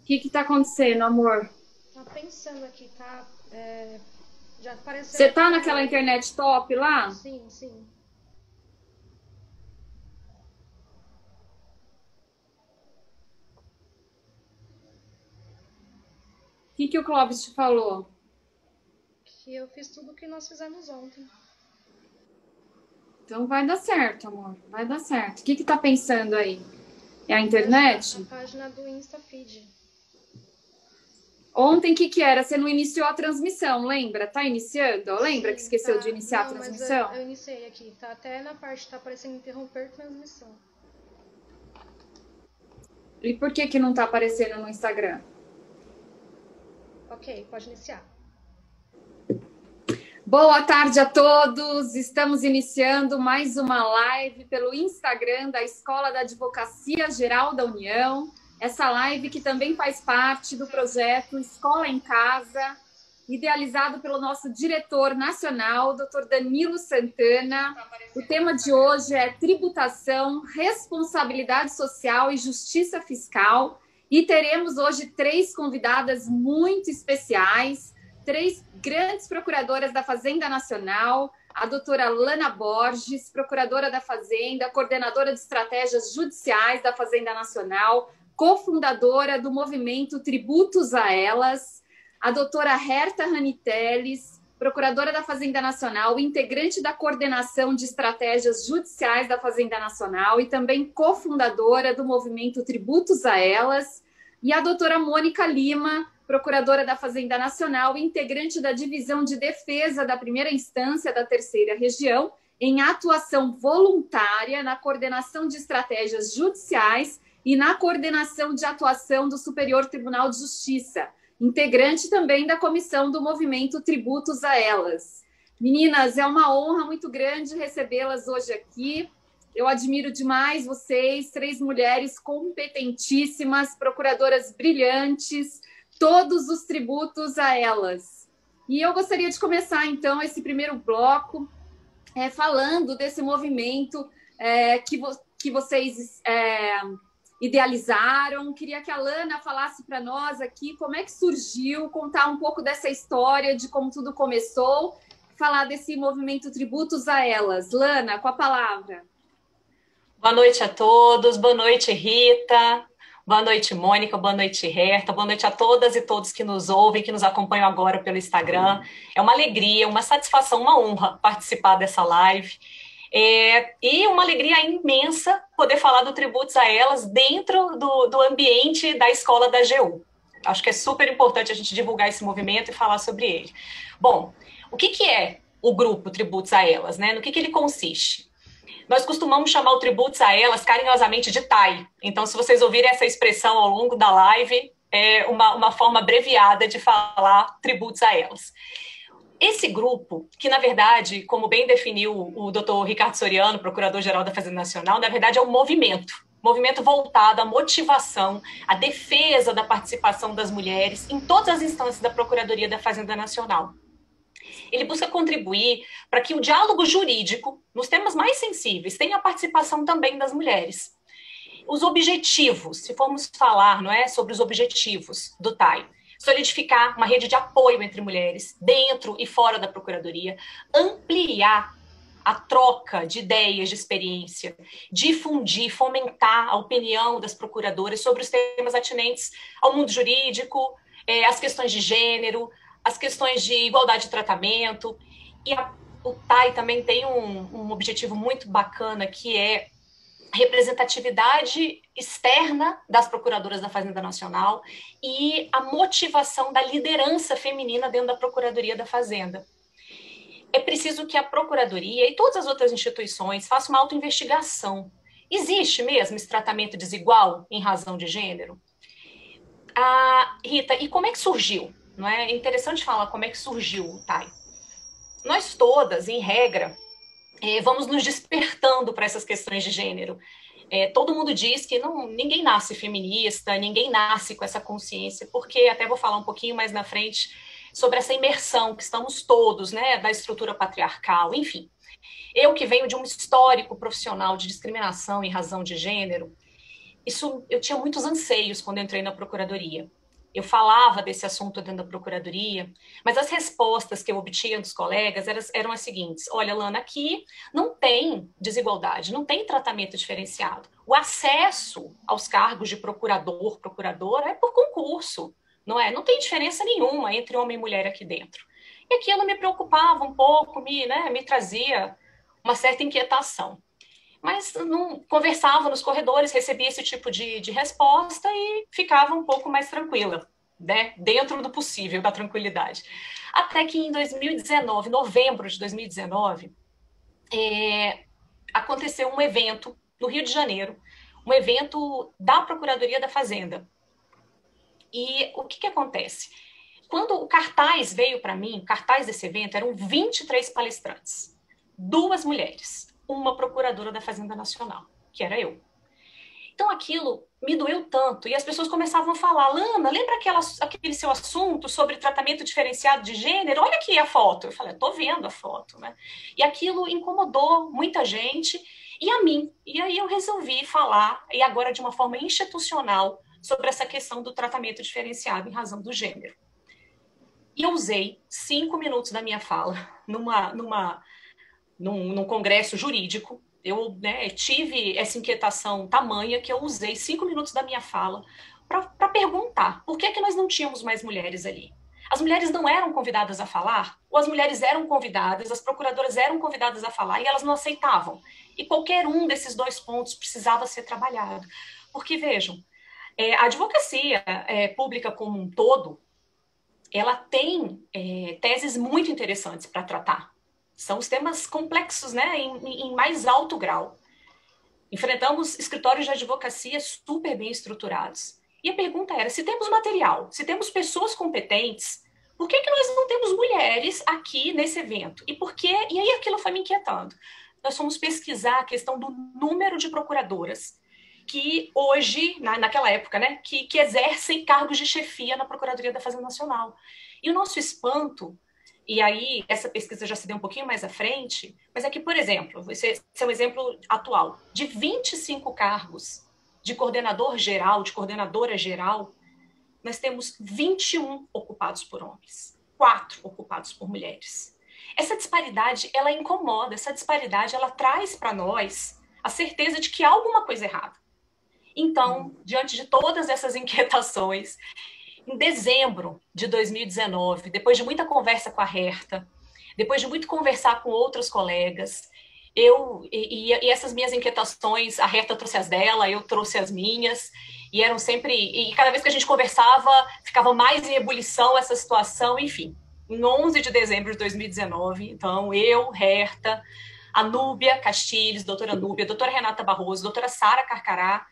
O que está acontecendo, amor? Tá pensando aqui, tá? Já apareceu. Você tá naquela internet top lá? Sim, sim. O que o Clóvis te falou? Que eu fiz tudo o que nós fizemos ontem. Então vai dar certo, amor. Vai dar certo. O que tá pensando aí? É a internet? A página do InstaFeed. Ontem, o que era? Você não iniciou a transmissão, lembra? Tá iniciando? Lembra Sim, que esqueceu tá. de iniciar Não, a mas transmissão? eu iniciei aqui. Tá até na parte, tá aparecendo interromper transmissão. E por que não tá aparecendo no Instagram? Ok, pode iniciar. Boa tarde a todos. Estamos iniciando mais uma live pelo Instagram da Escola da Advocacia Geral da União. Essa live que também faz parte do projeto Escola em Casa, idealizado pelo nosso diretor nacional, Dr. Danilo Santana. O tema de hoje é tributação, responsabilidade social e justiça fiscal. E teremos hoje 3 convidadas muito especiais, 3 grandes procuradoras da Fazenda Nacional, a doutora Lana Borges, procuradora da Fazenda, coordenadora de estratégias judiciais da Fazenda Nacional, cofundadora do movimento Tributos a Elas, a doutora Herta Raniteles, procuradora da Fazenda Nacional, integrante da coordenação de estratégias judiciais da Fazenda Nacional e também cofundadora do movimento Tributos a Elas, e a doutora Mônica Lima, procuradora da Fazenda Nacional, integrante da Divisão de Defesa da Primeira Instância da Terceira Região, em atuação voluntária na coordenação de estratégias judiciais e na coordenação de atuação do Superior Tribunal de Justiça, integrante também da comissão do movimento Tributos a Elas. Meninas, é uma honra muito grande recebê-las hoje aqui. Eu admiro demais vocês, 3 mulheres competentíssimas, procuradoras brilhantes, todos os tributos a elas. E eu gostaria de começar, então, esse primeiro bloco falando desse movimento que vocês idealizaram. Queria que a Lana falasse para nós aqui como é que surgiu, contar um pouco dessa história, de como tudo começou, falar desse movimento Tributos a Elas. Lana, com a palavra. Boa noite a todos, boa noite, Rita, boa noite, Mônica, boa noite, Herta, boa noite a todas e todos que nos ouvem, que nos acompanham agora pelo Instagram. É uma alegria, uma satisfação, uma honra participar dessa live. E uma alegria imensa poder falar do Tributos a Elas dentro do ambiente da escola da AGU. Acho que é super importante a gente divulgar esse movimento e falar sobre ele. Bom, o que é o grupo Tributos a Elas, né? No que ele consiste? Nós costumamos chamar o Tributos a Elas carinhosamente de TAI. Então, se vocês ouvirem essa expressão ao longo da live, é uma forma abreviada de falar Tributos a Elas. Esse grupo, que na verdade, como bem definiu o doutor Ricardo Soriano, procurador-geral da Fazenda Nacional, na verdade é um movimento voltado à motivação, à defesa da participação das mulheres em todas as instâncias da Procuradoria da Fazenda Nacional. Ele busca contribuir para que o diálogo jurídico, nos temas mais sensíveis, tenha a participação também das mulheres. Os objetivos, se formos falar, não é, sobre os objetivos do TAI, solidificar uma rede de apoio entre mulheres, dentro e fora da Procuradoria, ampliar a troca de ideias, de experiência, difundir, fomentar a opinião das procuradoras sobre os temas atinentes ao mundo jurídico, as questões de gênero, as questões de igualdade de tratamento. E o TAI também tem um objetivo muito bacana, que é representatividade externa das procuradoras da Fazenda Nacional e a motivação da liderança feminina dentro da Procuradoria da Fazenda. é preciso que a Procuradoria e todas as outras instituições façam uma autoinvestigação. Existe mesmo esse tratamento desigual em razão de gênero? Rita, e como é que surgiu? Não é interessante falar como é que surgiu o TAI. Nós todas, em regra, vamos nos despertando para essas questões de gênero. Todo mundo diz que ninguém nasce feminista, ninguém nasce com essa consciência, porque até vou falar um pouquinho mais na frente sobre essa imersão que estamos todos, né, da estrutura patriarcal, enfim. Eu que venho de um histórico profissional de discriminação em razão de gênero, eu tinha muitos anseios quando eu entrei na Procuradoria. Eu falava desse assunto dentro da Procuradoria, mas as respostas que eu obtinha dos colegas eram as seguintes: olha, Lana, aqui não tem desigualdade, não tem tratamento diferenciado. O acesso aos cargos de procurador, procuradora é por concurso, não é? Não tem diferença nenhuma entre homem e mulher aqui dentro. E aquilo me preocupava um pouco, me trazia uma certa inquietação. Mas não conversava nos corredores, recebia esse tipo de resposta e ficava um pouco mais tranquila, né? Dentro do possível, da tranquilidade. Até que em 2019, novembro de 2019, aconteceu um evento no Rio de Janeiro, um evento da Procuradoria da Fazenda. E o que acontece? Quando o cartaz veio para mim, o cartaz desse evento, eram 23 palestrantes, 2 mulheres, uma procuradora da Fazenda Nacional, que era eu. Então aquilo me doeu tanto, e as pessoas começavam a falar: Lana, lembra aquele seu assunto sobre tratamento diferenciado de gênero? Olha aqui a foto. Eu falei: tô vendo a foto, né? E aquilo incomodou muita gente, e a mim. E aí eu resolvi falar, e agora de uma forma institucional, sobre essa questão do tratamento diferenciado em razão do gênero. E eu usei 5 minutos da minha fala num congresso jurídico. Eu tive essa inquietação tamanha que eu usei 5 minutos da minha fala para perguntar por que nós não tínhamos mais mulheres ali. As mulheres não eram convidadas a falar, ou as mulheres eram convidadas, as procuradoras eram convidadas a falar e elas não aceitavam. E qualquer um desses 2 pontos precisava ser trabalhado. Porque, vejam, a advocacia pública como um todo, ela tem teses muito interessantes para tratar. São os temas complexos, né, em mais alto grau. Enfrentamos escritórios de advocacia super bem estruturados. E a pergunta era: se temos material, se temos pessoas competentes, por que nós não temos mulheres aqui nesse evento? E aí aquilo foi me inquietando. Nós fomos pesquisar a questão do número de procuradoras que hoje, naquela época, né, que exercem cargos de chefia na Procuradoria da Fazenda Nacional. E o nosso espanto, e aí essa pesquisa já se deu um pouquinho mais à frente, mas é que, por exemplo, esse é um exemplo atual, de 25 cargos de coordenador geral, de coordenadora geral, nós temos 21 ocupados por homens, 4 ocupados por mulheres. Essa disparidade, ela incomoda, essa disparidade, ela traz para nós a certeza de que há alguma coisa errada. Então, diante de todas essas inquietações, em dezembro de 2019, depois de muita conversa com a Herta, depois de muito conversar com outros colegas, e essas minhas inquietações, a Herta trouxe as dela, eu trouxe as minhas, e eram sempre... E cada vez que a gente conversava, ficava mais em ebulição essa situação, enfim. Em 11 de dezembro de 2019, então, eu, Herta, a Núbia Castilhos, doutora Núbia, doutora Renata Barroso, doutora Sara Carcará,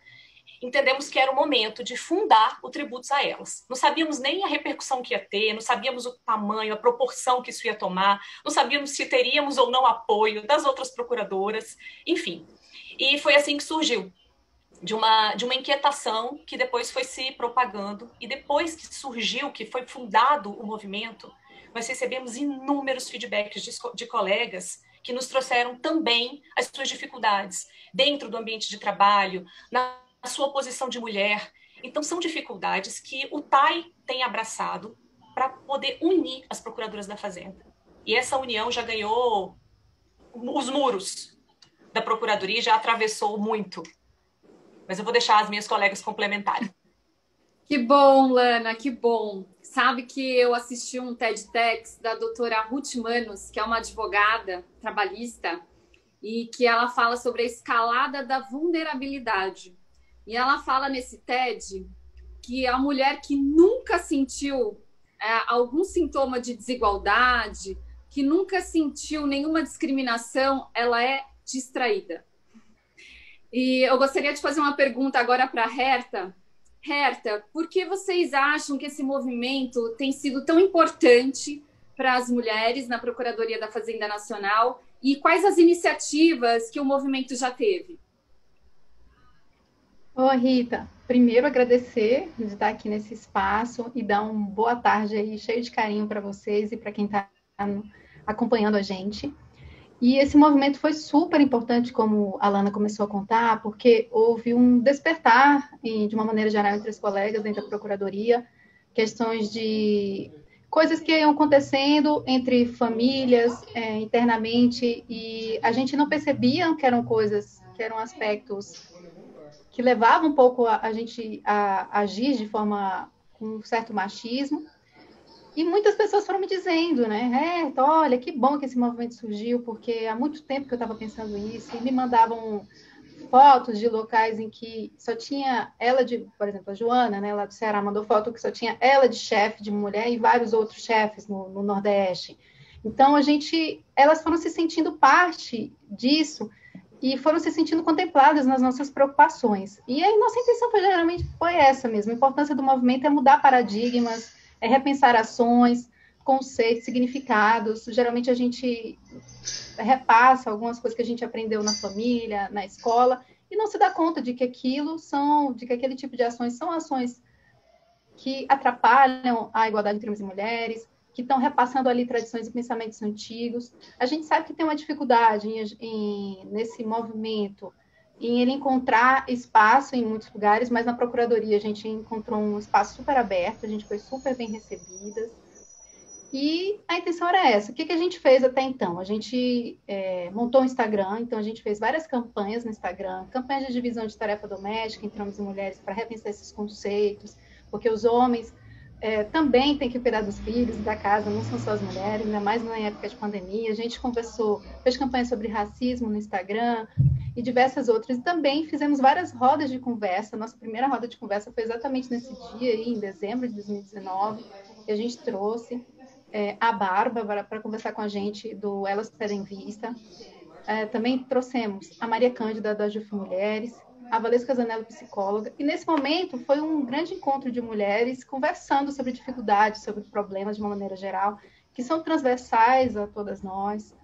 entendemos que era o momento de fundar o Tributos a Elas. Não sabíamos nem a repercussão que ia ter, não sabíamos o tamanho, a proporção que isso ia tomar, não sabíamos se teríamos ou não apoio das outras procuradoras, enfim. E foi assim que surgiu, de uma inquietação que depois foi se propagando, e depois que surgiu, que foi fundado o movimento, nós recebemos inúmeros feedbacks de colegas que nos trouxeram também as suas dificuldades dentro do ambiente de trabalho, na sua posição de mulher. Então, são dificuldades que o TAI tem abraçado para poder unir as procuradoras da Fazenda. E essa união já ganhou os muros da Procuradoria e já atravessou muito. Mas eu vou deixar as minhas colegas complementarem. Que bom, Lana, que bom. Sabe que eu assisti um TEDx da doutora Ruth Manos, que é uma advogada trabalhista, e que ela fala sobre a escalada da vulnerabilidade. E ela fala nesse TED que a mulher que nunca sentiu algum sintoma de desigualdade, que nunca sentiu nenhuma discriminação, ela é distraída. E eu gostaria de fazer uma pergunta agora para a Herta. Herta, por que vocês acham que esse movimento tem sido tão importante para as mulheres na Procuradoria da Fazenda Nacional e quais as iniciativas que o movimento já teve? Ô, Rita, primeiro agradecer de estar aqui nesse espaço e dar uma boa tarde aí, cheio de carinho para vocês e para quem está acompanhando a gente. E esse movimento foi super importante, como a Lana começou a contar, porque houve um despertar, de uma maneira geral, entre os colegas dentro da Procuradoria, questões de coisas que iam acontecendo entre famílias, internamente, e a gente não percebia que eram coisas, que eram aspectos que levavam um pouco a gente a agir de forma com um certo machismo. E muitas pessoas foram me dizendo, né? Olha, que bom que esse movimento surgiu, porque há muito tempo que eu estava pensando isso, e me mandavam fotos de locais em que só tinha ela de, por exemplo, a Joana, né, lá do Ceará, mandou foto que só tinha ela de chefe de mulher e vários outros chefes no Nordeste. Então, elas foram se sentindo parte disso e foram se sentindo contempladas nas nossas preocupações. E a nossa intenção geralmente foi essa mesmo. A importância do movimento é mudar paradigmas, é repensar ações, conceitos, significados. Geralmente a gente repassa algumas coisas que a gente aprendeu na família, na escola, e não se dá conta de que aquele tipo de ações são ações que atrapalham a igualdade entre homens e mulheres, que estão repassando ali tradições e pensamentos antigos. A gente sabe que tem uma dificuldade nesse movimento, em ele encontrar espaço em muitos lugares, mas na Procuradoria a gente encontrou um espaço super aberto, a gente foi super bem recebidas, e a intenção era essa. O que a gente fez até então? A gente montou um Instagram, então a gente fez várias campanhas no Instagram, campanhas de divisão de tarefa doméstica entre homens e mulheres para repensar esses conceitos, porque os homens também têm que cuidar dos filhos, da casa, não são só as mulheres, ainda mais na época de pandemia. A gente fez campanha sobre racismo no Instagram, e diversas outras. E também fizemos várias rodas de conversa. Nossa primeira roda de conversa foi exatamente nesse dia, aí, em dezembro de 2019, que a gente trouxe a Bárbara para conversar com a gente do Elas Pedem Vista. Também trouxemos a Maria Cândida, da Juf Mulheres, a Valesca Zanello, psicóloga. E nesse momento foi um grande encontro de mulheres conversando sobre dificuldades, sobre problemas de uma maneira geral, que são transversais a todas nós.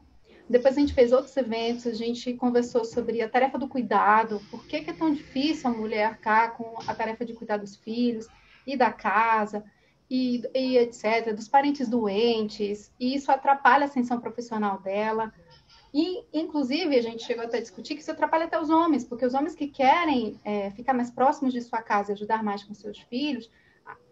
Depois a gente fez outros eventos, a gente conversou sobre a tarefa do cuidado, por que é tão difícil a mulher arcar com a tarefa de cuidar dos filhos e da casa, e etc., dos parentes doentes, e isso atrapalha a ascensão profissional dela. E, inclusive, a gente chegou até a discutir que isso atrapalha até os homens, porque os homens que querem ficar mais próximos de sua casa e ajudar mais com seus filhos,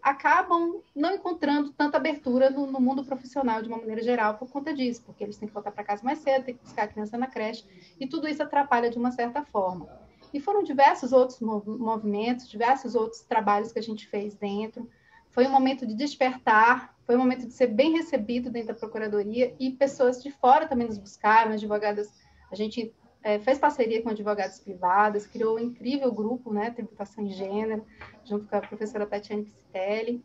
acabam não encontrando tanta abertura no mundo profissional de uma maneira geral por conta disso, porque eles têm que voltar para casa mais cedo, têm que buscar a criança na creche, e tudo isso atrapalha de uma certa forma. E foram diversos outros movimentos, diversos outros trabalhos que a gente fez dentro. Foi um momento de despertar, foi um momento de ser bem recebido dentro da Procuradoria, e pessoas de fora também nos buscaram, advogadas. A gente fez parceria com advogadas privadas, criou um incrível grupo, né, Tributação em Gênero, junto com a professora Tatiane Piscitelli.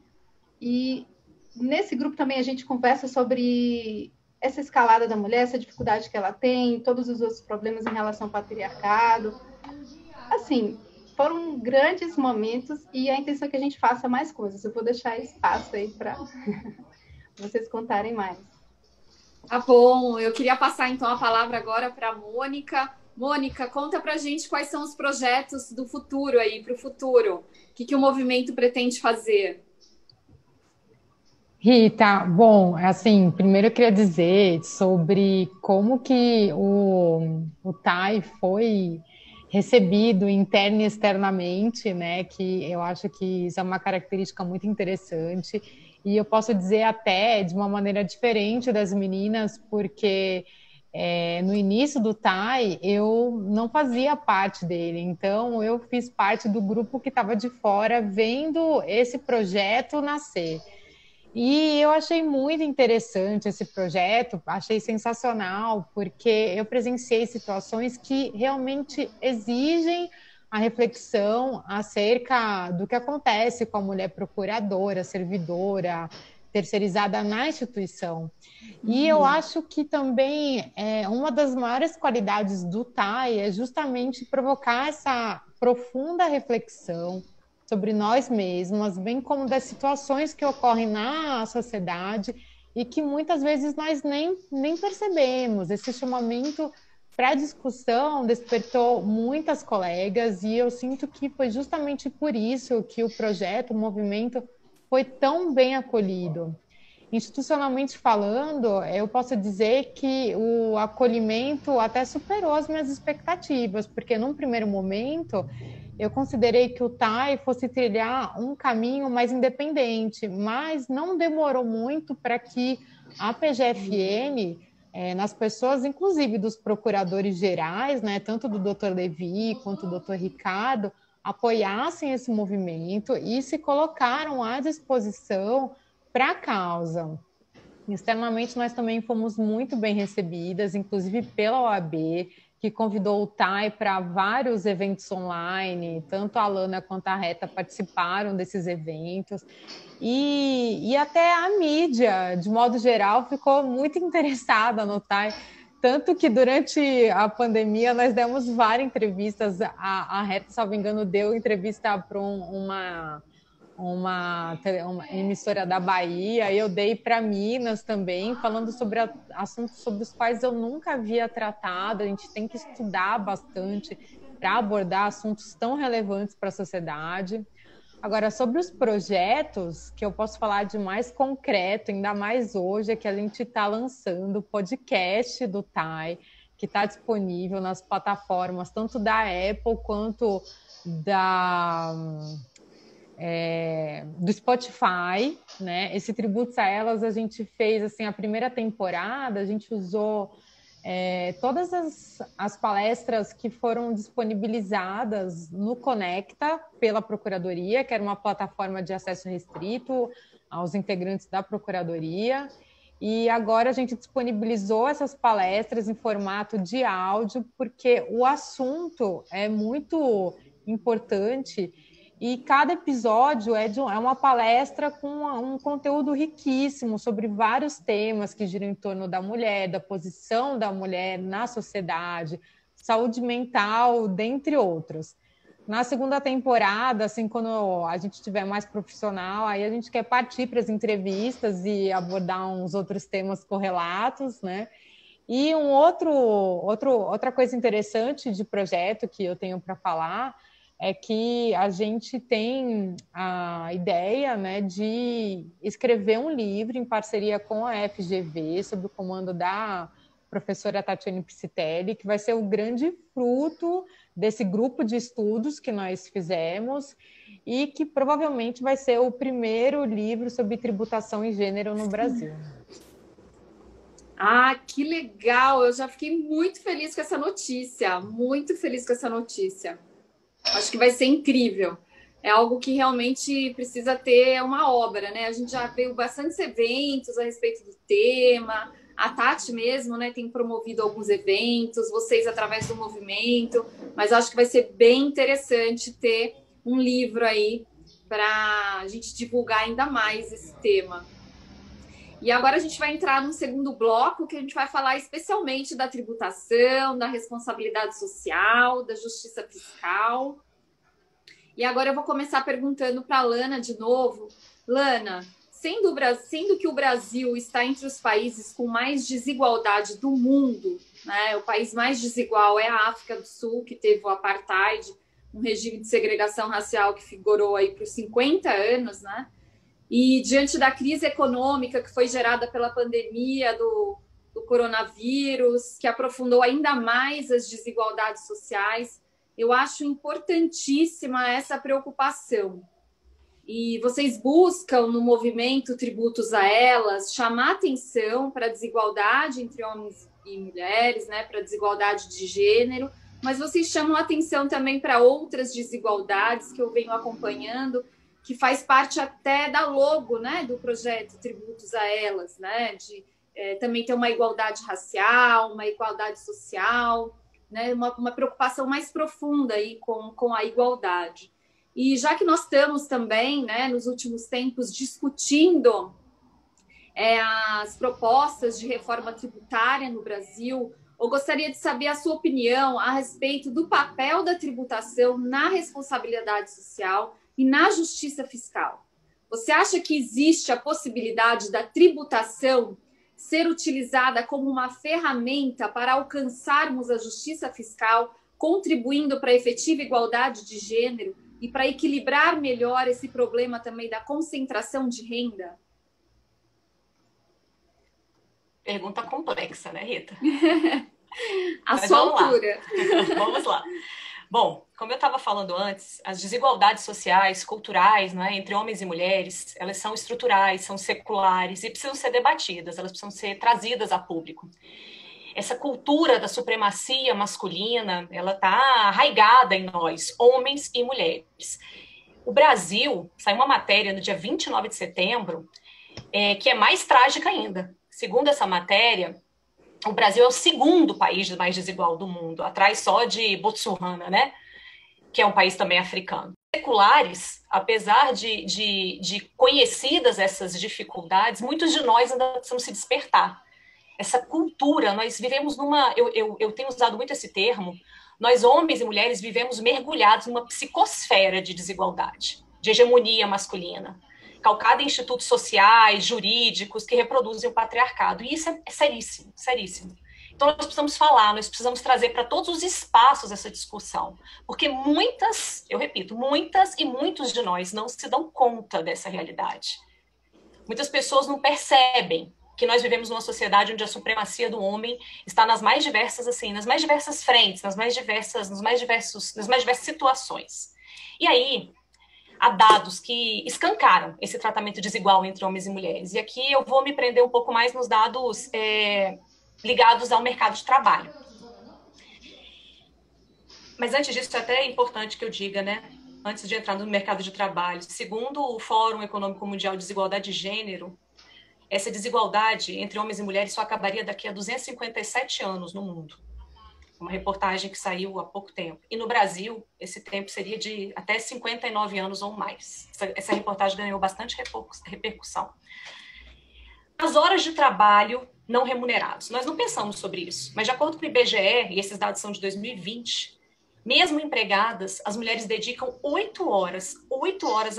E nesse grupo também a gente conversa sobre essa escalada da mulher, essa dificuldade que ela tem, todos os outros problemas em relação ao patriarcado. Assim, foram grandes momentos, e a intenção é que a gente faça mais coisas. Eu vou deixar espaço aí para vocês contarem mais. Tá bom, eu queria passar então a palavra agora para a Mônica. Mônica, conta pra gente quais são os projetos do futuro aí, para o futuro. O que o movimento pretende fazer? Rita, bom, assim, primeiro eu queria dizer sobre como que o TAI foi recebido interna e externamente, né, que eu acho que isso é uma característica muito interessante. E eu posso dizer até de uma maneira diferente das meninas, porque no início do TAI eu não fazia parte dele, então eu fiz parte do grupo que estava de fora vendo esse projeto nascer. E eu achei muito interessante esse projeto, achei sensacional, porque eu presenciei situações que realmente exigem a reflexão acerca do que acontece com a mulher procuradora, servidora, terceirizada na instituição. E eu acho que também uma das maiores qualidades do TAI é justamente provocar essa profunda reflexão sobre nós mesmas, bem como das situações que ocorrem na sociedade e que muitas vezes nós nem percebemos. Esse chamamento para discussão despertou muitas colegas e eu sinto que foi justamente por isso que o projeto, o movimento, foi tão bem acolhido. Institucionalmente falando, eu posso dizer que o acolhimento até superou as minhas expectativas, porque num primeiro momento eu considerei que o TAI fosse trilhar um caminho mais independente, mas não demorou muito para que a PGFN, nas pessoas, inclusive dos procuradores gerais, né, tanto do Dr. Levi quanto do Dr. Ricardo, apoiassem esse movimento e se colocaram à disposição para a causa. Externamente, nós também fomos muito bem recebidas, inclusive pela OAB, que convidou o TAI para vários eventos online, tanto a Alana quanto a Reta participaram desses eventos, e até a mídia, de modo geral, ficou muito interessada no TAI, tanto que durante a pandemia nós demos várias entrevistas, a Reta, salvo engano, deu entrevista para uma emissora da Bahia, eu dei para Minas também, falando sobre assuntos sobre os quais eu nunca havia tratado. A gente tem que estudar bastante para abordar assuntos tão relevantes para a sociedade. Agora, sobre os projetos, que eu posso falar de mais concreto, ainda mais hoje, é que a gente está lançando o podcast do TAI, que está disponível nas plataformas, tanto da Apple quanto do Spotify, né? Esse Tributos a Elas, a gente fez assim, a primeira temporada, a gente usou todas as palestras que foram disponibilizadas no Conecta pela Procuradoria, que era uma plataforma de acesso restrito aos integrantes da Procuradoria, e agora a gente disponibilizou essas palestras em formato de áudio, porque o assunto é muito importante. E cada episódio é uma palestra com um conteúdo riquíssimo sobre vários temas que giram em torno da mulher, da posição da mulher na sociedade, saúde mental, dentre outros. Na segunda temporada, assim, quando a gente estiver mais profissional, aí a gente quer partir para as entrevistas e abordar uns outros temas correlatos, né? E outra coisa interessante de projeto que eu tenho para falar é que a gente tem a ideia, né, de escrever um livro em parceria com a FGV, sob o comando da professora Tatiane Piscitelli, que vai ser o grande fruto desse grupo de estudos que nós fizemos e que provavelmente vai ser o primeiro livro sobre tributação e gênero no Brasil. Ah, que legal! Eu já fiquei muito feliz com essa notícia, muito feliz com essa notícia. Acho que vai ser incrível. É algo que realmente precisa ter uma obra, né? A gente já viu bastantes eventos a respeito do tema. A Tati mesmo, né, tem promovido alguns eventos, vocês através do movimento, mas acho que vai ser bem interessante ter um livro aí para a gente divulgar ainda mais esse tema. E agora a gente vai entrar num segundo bloco que a gente vai falar especialmente da tributação, da responsabilidade social, da justiça fiscal. E agora eu vou começar perguntando para a Lana de novo. Lana, sendo que o Brasil está entre os países com mais desigualdade do mundo, né? O país mais desigual é a África do Sul, que teve o apartheid, um regime de segregação racial que figurou aí por 50 anos, né? E diante da crise econômica que foi gerada pela pandemia do coronavírus, que aprofundou ainda mais as desigualdades sociais, eu acho importantíssima essa preocupação. E vocês buscam no movimento Tributos a Elas chamar atenção para a desigualdade entre homens e mulheres, né, para a desigualdade de gênero, mas vocês chamam atenção também para outras desigualdades que eu venho acompanhando, que faz parte até da logo, né, do projeto Tributos a Elas, né, de também ter uma igualdade racial, uma igualdade social, né, uma preocupação mais profunda aí com a igualdade. E já que nós estamos também, né, nos últimos tempos, discutindo as propostas de reforma tributária no Brasil, eu gostaria de saber a sua opinião a respeito do papel da tributação na responsabilidade social e na justiça fiscal. Você acha que existe a possibilidade da tributação ser utilizada como uma ferramenta para alcançarmos a justiça fiscal, contribuindo para a efetiva igualdade de gênero e para equilibrar melhor esse problema também da concentração de renda? Pergunta complexa, né, Rita? A sua altura. Vamos lá. Bom, como eu estava falando antes, as desigualdades sociais, culturais, né, entre homens e mulheres, elas são estruturais, são seculares e precisam ser debatidas, elas precisam ser trazidas a público. Essa cultura da supremacia masculina, ela está arraigada em nós, homens e mulheres. O Brasil, saiu uma matéria no dia 29 de setembro, que é mais trágica ainda. Segundo essa matéria, o Brasil é o segundo país mais desigual do mundo, atrás só de Botsuana, né? Que é um país também africano. Seculares, apesar de conhecidas essas dificuldades, muitos de nós ainda precisamos se despertar. Essa cultura, nós vivemos numa... Eu tenho usado muito esse termo, nós homens e mulheres vivemos mergulhados numa psicosfera de desigualdade, de hegemonia masculina, calcada em institutos sociais, jurídicos, que reproduzem o patriarcado. E isso é seríssimo, seríssimo. Então, nós precisamos falar, nós precisamos trazer para todos os espaços essa discussão. Porque muitas, eu repito, muitas e muitos de nós não se dão conta dessa realidade. Muitas pessoas não percebem que nós vivemos numa sociedade onde a supremacia do homem está nas mais diversas, assim, nas mais diversas frentes, nas mais diversas situações. E aí, há dados que escancaram esse tratamento desigual entre homens e mulheres. E aqui eu vou me prender um pouco mais nos dados ligados ao mercado de trabalho. Mas antes disso, é até importante que eu diga, né? Antes de entrar no mercado de trabalho, segundo o Fórum Econômico Mundial de Desigualdade de Gênero, essa desigualdade entre homens e mulheres só acabaria daqui a 257 anos no mundo. Uma reportagem que saiu há pouco tempo. E no Brasil, esse tempo seria de até 59 anos ou mais. Essa reportagem ganhou bastante repercussão. As horas de trabalho não remuneradas. Nós não pensamos sobre isso, mas de acordo com o IBGE, e esses dados são de 2020, mesmo empregadas, as mulheres dedicam 8 horas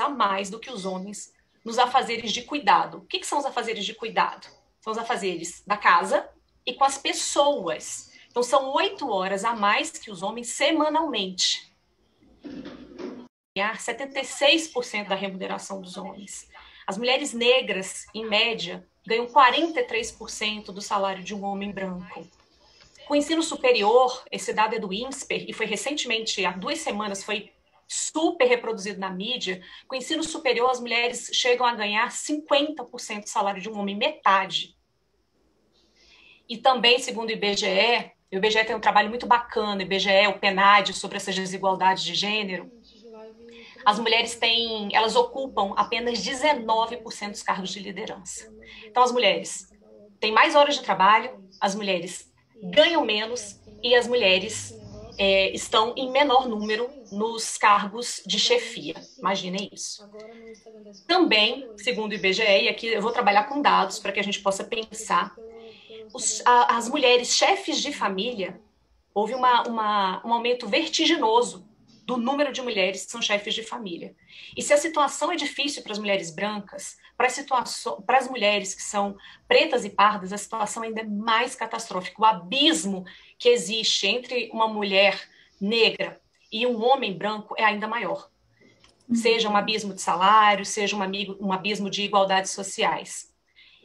a mais do que os homens nos afazeres de cuidado. O que são os afazeres de cuidado? São os afazeres da casa e com as pessoas. Então, são 8 horas a mais que os homens semanalmente. Ganhar 76% da remuneração dos homens. As mulheres negras, em média, ganham 43% do salário de um homem branco. Com o ensino superior, esse dado é do INSPER, e foi recentemente, há 2 semanas, foi super reproduzido na mídia. Com o ensino superior, as mulheres chegam a ganhar 50% do salário de um homem, metade. E também, segundo o IBGE tem um trabalho muito bacana, o IBGE, o PNAD, sobre essas desigualdades de gênero. As mulheres elas ocupam apenas 19% dos cargos de liderança. Então, as mulheres têm mais horas de trabalho, as mulheres ganham menos e as mulheres estão em menor número nos cargos de chefia. Imaginem isso. Também, segundo o IBGE, e aqui eu vou trabalhar com dados para que a gente possa pensar, as mulheres chefes de família, houve um aumento vertiginoso do número de mulheres que são chefes de família. E se a situação é difícil para as mulheres brancas, para as mulheres que são pretas e pardas, a situação ainda é mais catastrófica. O abismo que existe entre uma mulher negra e um homem branco é ainda maior. Seja um abismo de salário, seja um abismo de igualdades sociais.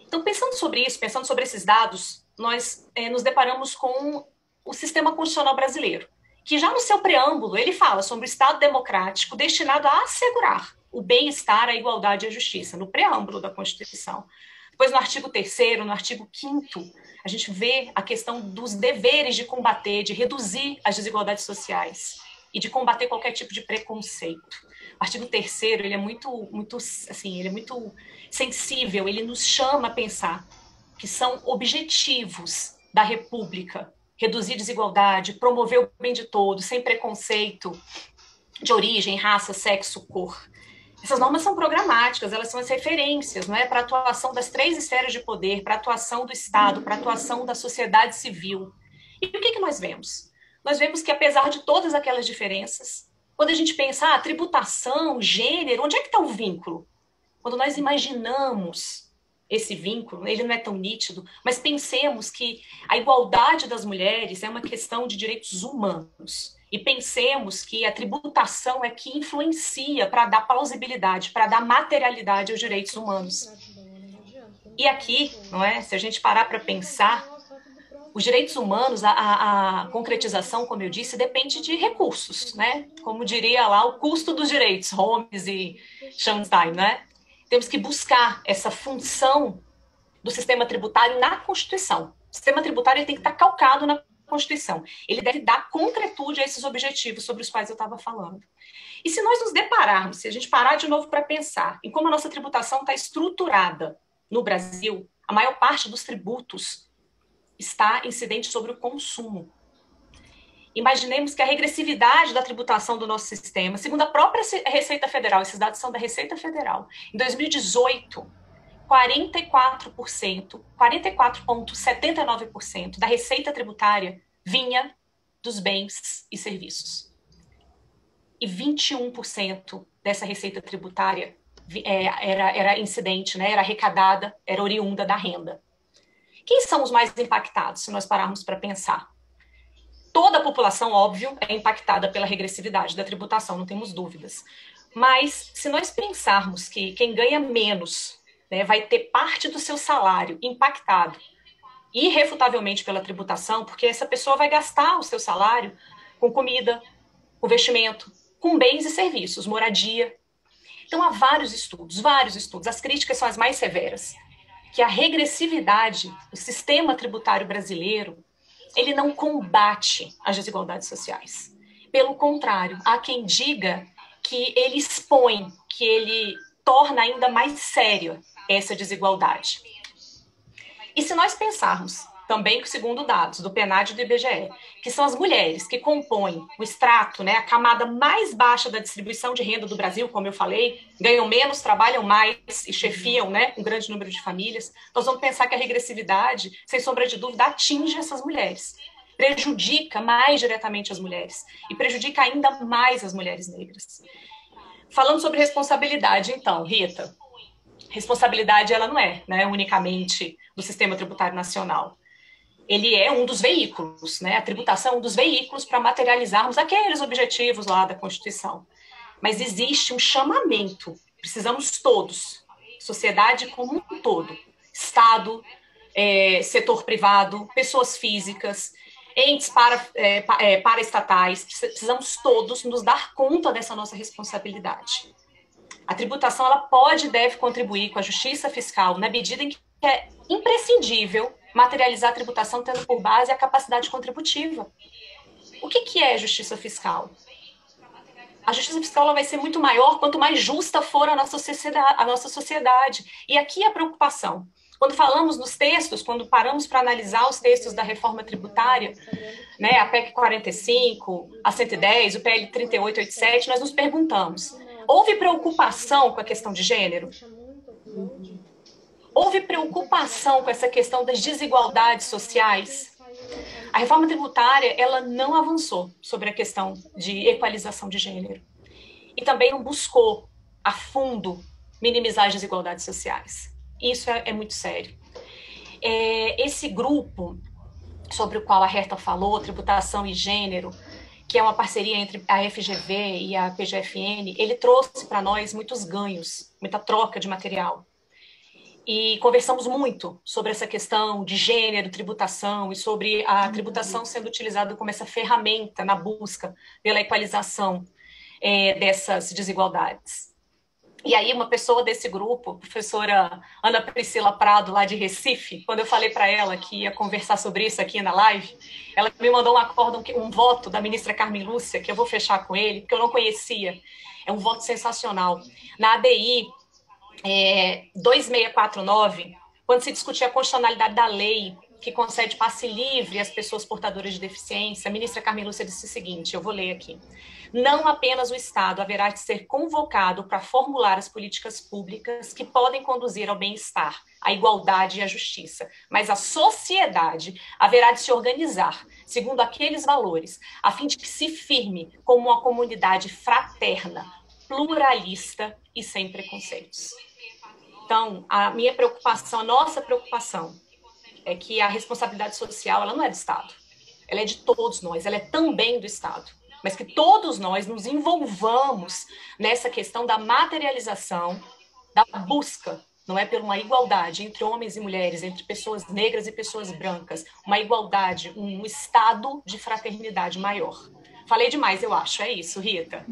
Então, pensando sobre isso, pensando sobre esses dados, nós nos deparamos com o sistema constitucional brasileiro, que já no seu preâmbulo ele fala sobre o Estado democrático destinado a assegurar o bem-estar, a igualdade e a justiça, no preâmbulo da Constituição. Depois, no artigo 3º, no artigo 5º, a gente vê a questão dos deveres de combater, de reduzir as desigualdades sociais e de combater qualquer tipo de preconceito. O artigo 3º, ele é muito sensível, ele nos chama a pensar que são objetivos da República: reduzir desigualdade, promover o bem de todos, sem preconceito de origem, raça, sexo, cor. Essas normas são programáticas, elas são as referências, não é, para a atuação das 3 esferas de poder, para a atuação do Estado, para a atuação da sociedade civil. E o que nós vemos? Nós vemos que, apesar de todas aquelas diferenças, quando a gente pensa, tributação, gênero, onde é que está o vínculo? Quando nós imaginamos esse vínculo, ele não é tão nítido, mas pensemos que a igualdade das mulheres é uma questão de direitos humanos. E pensemos que a tributação é que influencia para dar plausibilidade, para dar materialidade aos direitos humanos. E aqui, não é? Se a gente parar para pensar, os direitos humanos, a concretização, como eu disse, depende de recursos, né? Como diria lá, o custo dos direitos, Holmes e Schanstein, né? Temos que buscar essa função do sistema tributário na Constituição. O sistema tributário tem que estar calcado na Constituição. Ele deve dar concretude a esses objetivos sobre os quais eu estava falando. E se nós nos depararmos, se a gente parar de novo para pensar em como a nossa tributação está estruturada no Brasil, a maior parte dos tributos está incidente sobre o consumo. Imaginemos que a regressividade da tributação do nosso sistema, segundo a própria Receita Federal, esses dados são da Receita Federal, em 2018, 44,79% da receita tributária vinha dos bens e serviços. E 21% dessa receita tributária era incidente, né? Era arrecadada, era oriunda da renda. Quem são os mais impactados, se nós pararmos para pensar? Toda a população, óbvio, é impactada pela regressividade da tributação, não temos dúvidas. Mas, se nós pensarmos que quem ganha menos, né, vai ter parte do seu salário impactado irrefutavelmente pela tributação, porque essa pessoa vai gastar o seu salário com comida, com vestimento, com bens e serviços, moradia. Então, há vários estudos. As críticas são as mais severas. Que a regressividade do sistema tributário brasileiro, ele não combate as desigualdades sociais. Pelo contrário, há quem diga que ele expõe, que ele torna ainda mais séria essa desigualdade. E se nós pensarmos também, segundo dados do PNAD e do IBGE, que são as mulheres que compõem o extrato, né, a camada mais baixa da distribuição de renda do Brasil, como eu falei, ganham menos, trabalham mais e chefiam, né, um grande número de famílias, nós vamos pensar que a regressividade, sem sombra de dúvida, atinge essas mulheres, prejudica mais diretamente as mulheres e prejudica ainda mais as mulheres negras. Falando sobre responsabilidade, então, Rita, responsabilidade ela não é, né, unicamente do sistema tributário nacional. Ele é um dos veículos, né? A tributação é um dos veículos para materializarmos aqueles objetivos lá da Constituição. Mas existe um chamamento, precisamos todos, sociedade como um todo, Estado, setor privado, pessoas físicas, entes paraestatais, precisamos todos nos dar conta dessa nossa responsabilidade. A tributação ela pode e deve contribuir com a justiça fiscal na medida em que é imprescindível materializar a tributação tendo por base a capacidade contributiva. O que é justiça fiscal? A justiça fiscal ela vai ser muito maior quanto mais justa for a nossa sociedade. E aqui a preocupação. Quando falamos nos textos, quando paramos para analisar os textos da reforma tributária, né, a PEC 45, a 110, o PL 3887, nós nos perguntamos, houve preocupação com a questão de gênero? Houve preocupação com essa questão das desigualdades sociais? A reforma tributária, ela não avançou sobre a questão de equalização de gênero. E também não buscou, a fundo, minimizar as desigualdades sociais. Isso é muito sério. Esse grupo, sobre o qual a Herta falou, tributação e gênero, que é uma parceria entre a FGV e a PGFN, ele trouxe para nós muitos ganhos, muita troca de material. E conversamos muito sobre essa questão de gênero, tributação, e sobre a tributação sendo utilizada como essa ferramenta na busca pela equalização dessas desigualdades. E aí uma pessoa desse grupo, a professora Ana Priscila Prado, lá de Recife, quando eu falei para ela que ia conversar sobre isso aqui na live, ela me mandou um acórdão, um voto da ministra Carmen Lúcia, que eu vou fechar com ele, porque eu não conhecia. É um voto sensacional. Na ADI 2649, quando se discutia a constitucionalidade da lei que concede passe livre às pessoas portadoras de deficiência, a ministra Carmen Lúcia disse o seguinte, eu vou ler aqui. Não apenas o Estado haverá de ser convocado para formular as políticas públicas que podem conduzir ao bem-estar, à igualdade e à justiça, mas a sociedade haverá de se organizar segundo aqueles valores, a fim de que se firme como uma comunidade fraterna, pluralista e sem preconceitos. Então, a minha preocupação, a nossa preocupação, é que a responsabilidade social ela não é do Estado, ela é de todos nós, ela é também do Estado, mas que todos nós nos envolvamos nessa questão da materialização, da busca, não é por uma igualdade entre homens e mulheres, entre pessoas negras e pessoas brancas, uma igualdade, um estado de fraternidade maior. Falei demais, eu acho, é isso, Rita?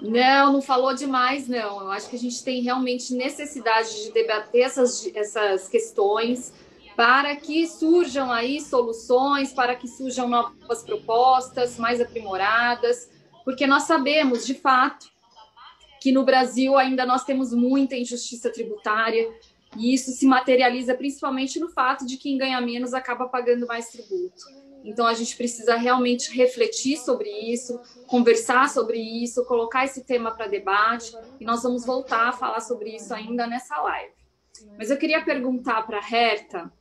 Não, não falou demais, não. Eu acho que a gente tem realmente necessidade de debater essas questões para que surjam aí soluções, para que surjam novas propostas mais aprimoradas, porque nós sabemos, de fato, que no Brasil ainda nós temos muita injustiça tributária e isso se materializa principalmente no fato de quem ganha menos acaba pagando mais tributo. Então, a gente precisa realmente refletir sobre isso, conversar sobre isso, colocar esse tema para debate e nós vamos voltar a falar sobre isso ainda nessa live. Mas eu queria perguntar para a Herta,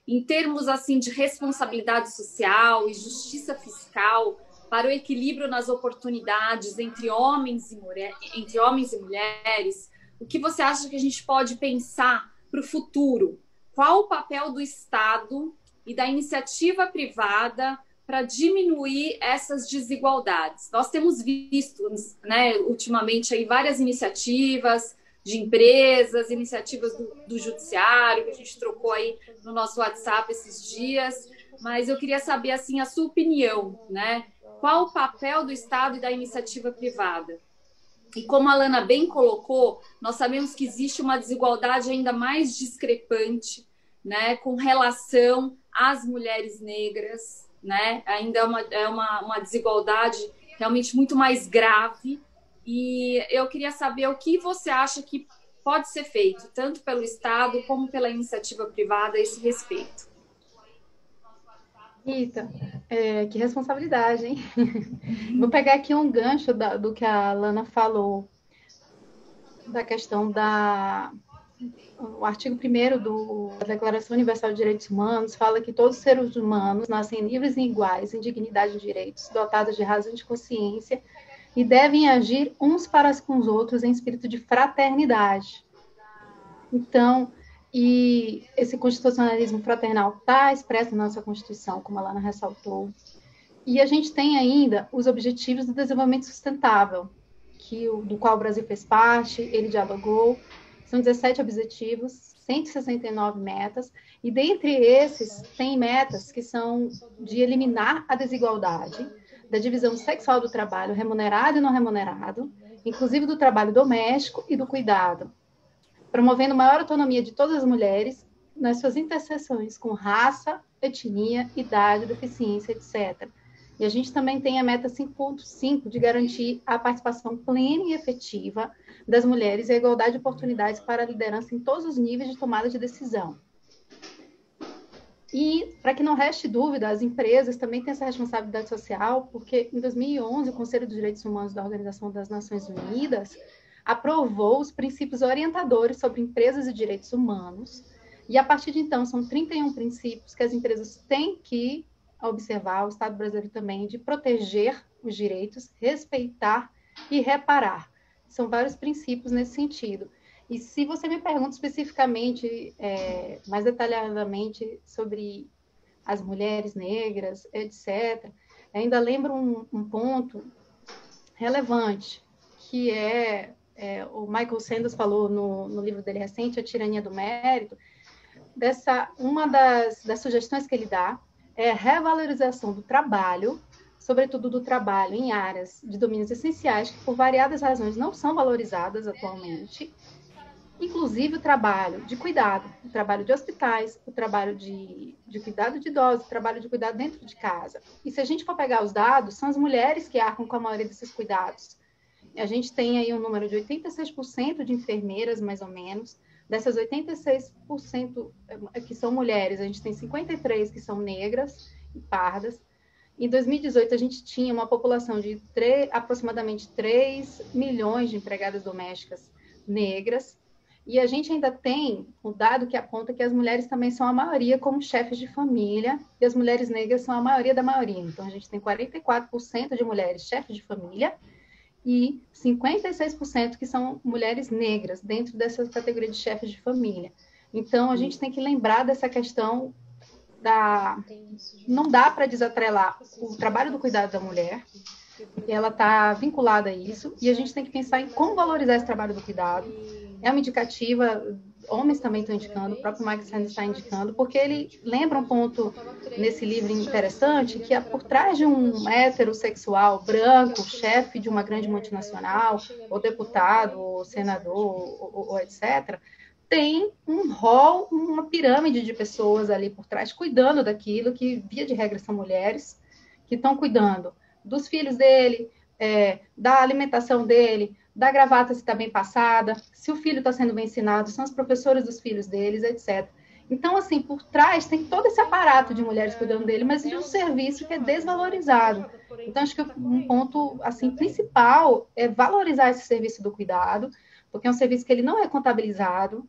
em termos assim de responsabilidade social e justiça fiscal para o equilíbrio nas oportunidades entre homens e mulheres, o que você acha que a gente pode pensar para o futuro? Qual o papel do Estado e da iniciativa privada para diminuir essas desigualdades? Nós temos visto, né, ultimamente aí várias iniciativas de empresas, iniciativas do judiciário, que a gente trocou aí no nosso WhatsApp esses dias, mas eu queria saber, assim, a sua opinião, né? Qual o papel do Estado e da iniciativa privada? E como a Lana bem colocou, nós sabemos que existe uma desigualdade ainda mais discrepante, né, com relação às mulheres negras, né? Ainda é uma desigualdade realmente muito mais grave. E eu queria saber o que você acha que pode ser feito, tanto pelo Estado como pela iniciativa privada, a esse respeito. Rita, que responsabilidade, hein? Vou pegar aqui um gancho do que a Lana falou, da questão o artigo 1º da Declaração Universal de Direitos Humanos fala que todos os seres humanos nascem livres e iguais em dignidade e direitos, dotados de razão de consciência, e devem agir uns para com os outros em espírito de fraternidade. Então, e esse constitucionalismo fraternal está expresso na nossa Constituição, como a Lana ressaltou. E a gente tem ainda os Objetivos do Desenvolvimento Sustentável, do qual o Brasil fez parte, ele dialogou. São 17 objetivos, 169 metas, e dentre esses tem metas que são de eliminar a desigualdade, da divisão sexual do trabalho remunerado e não remunerado, inclusive do trabalho doméstico e do cuidado, promovendo maior autonomia de todas as mulheres nas suas interseções com raça, etnia, idade, deficiência, etc. E a gente também tem a meta 5.5 de garantir a participação plena e efetiva das mulheres e a igualdade de oportunidades para a liderança em todos os níveis de tomada de decisão. E, para que não reste dúvida, as empresas também têm essa responsabilidade social, porque em 2011 o Conselho dos Direitos Humanos da Organização das Nações Unidas aprovou os princípios orientadores sobre empresas e direitos humanos, e a partir de então são 31 princípios que as empresas têm que observar, o Estado brasileiro também, de proteger os direitos, respeitar e reparar. São vários princípios nesse sentido. E se você me pergunta especificamente, mais detalhadamente, sobre as mulheres negras, etc., ainda lembro um ponto relevante, que o Michael Sanders falou no livro dele recente, A Tirania do Mérito, uma das sugestões que ele dá é a revalorização do trabalho, sobretudo do trabalho em áreas de domínios essenciais, que por variadas razões não são valorizadas atualmente, inclusive o trabalho de cuidado, o trabalho de hospitais, o trabalho de cuidado de idosos, o trabalho de cuidado dentro de casa. E se a gente for pegar os dados, são as mulheres que arcam com a maioria desses cuidados. A gente tem aí um número de 86% de enfermeiras, mais ou menos, Dessas 86% que são mulheres, a gente tem 53% que são negras e pardas. Em 2018, a gente tinha uma população de aproximadamente 3 milhões de empregadas domésticas negras, e a gente ainda tem um dado que aponta que as mulheres também são a maioria como chefes de família, e as mulheres negras são a maioria da maioria. Então, a gente tem 44% de mulheres chefes de família e 56% que são mulheres negras dentro dessa categoria de chefes de família. Então, a gente tem que lembrar dessa questão não dá para desatrelar o trabalho do cuidado da mulher, ela está vinculada a isso, e a gente tem que pensar em como valorizar esse trabalho do cuidado. É uma indicativa, homens também estão indicando, o próprio Mike Sanders está indicando, porque ele lembra um ponto nesse livro interessante, que é por trás de um heterossexual branco, chefe de uma grande multinacional, ou deputado, ou senador, ou etc., tem um rol, uma pirâmide de pessoas ali por trás, cuidando daquilo, que via de regra são mulheres, que estão cuidando dos filhos dele, da alimentação dele, da gravata se está bem passada, se o filho está sendo bem ensinado, são os professores dos filhos deles, etc. Então, assim, por trás tem todo esse aparato de mulheres cuidando dele, mas de um serviço que é desvalorizado. Então, acho que um ponto, assim, principal é valorizar esse serviço do cuidado, porque é um serviço que ele não é contabilizado,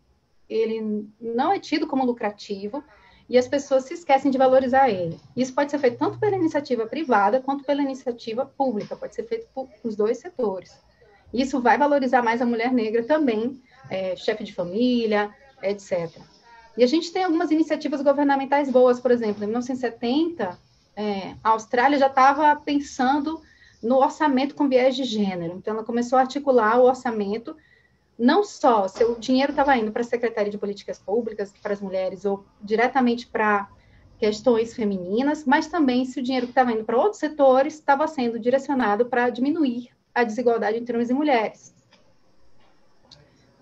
ele não é tido como lucrativo, e as pessoas se esquecem de valorizar ele. Isso pode ser feito tanto pela iniciativa privada, quanto pela iniciativa pública, pode ser feito por os dois setores. Isso vai valorizar mais a mulher negra também, chefe de família, etc. E a gente tem algumas iniciativas governamentais boas, por exemplo, em 1970, a Austrália já estava pensando no orçamento com viés de gênero, então ela começou a articular o orçamento, não só se o dinheiro estava indo para a Secretaria de Políticas Públicas, para as mulheres, ou diretamente para questões femininas, mas também se o dinheiro que estava indo para outros setores estava sendo direcionado para diminuir a desigualdade entre homens e mulheres.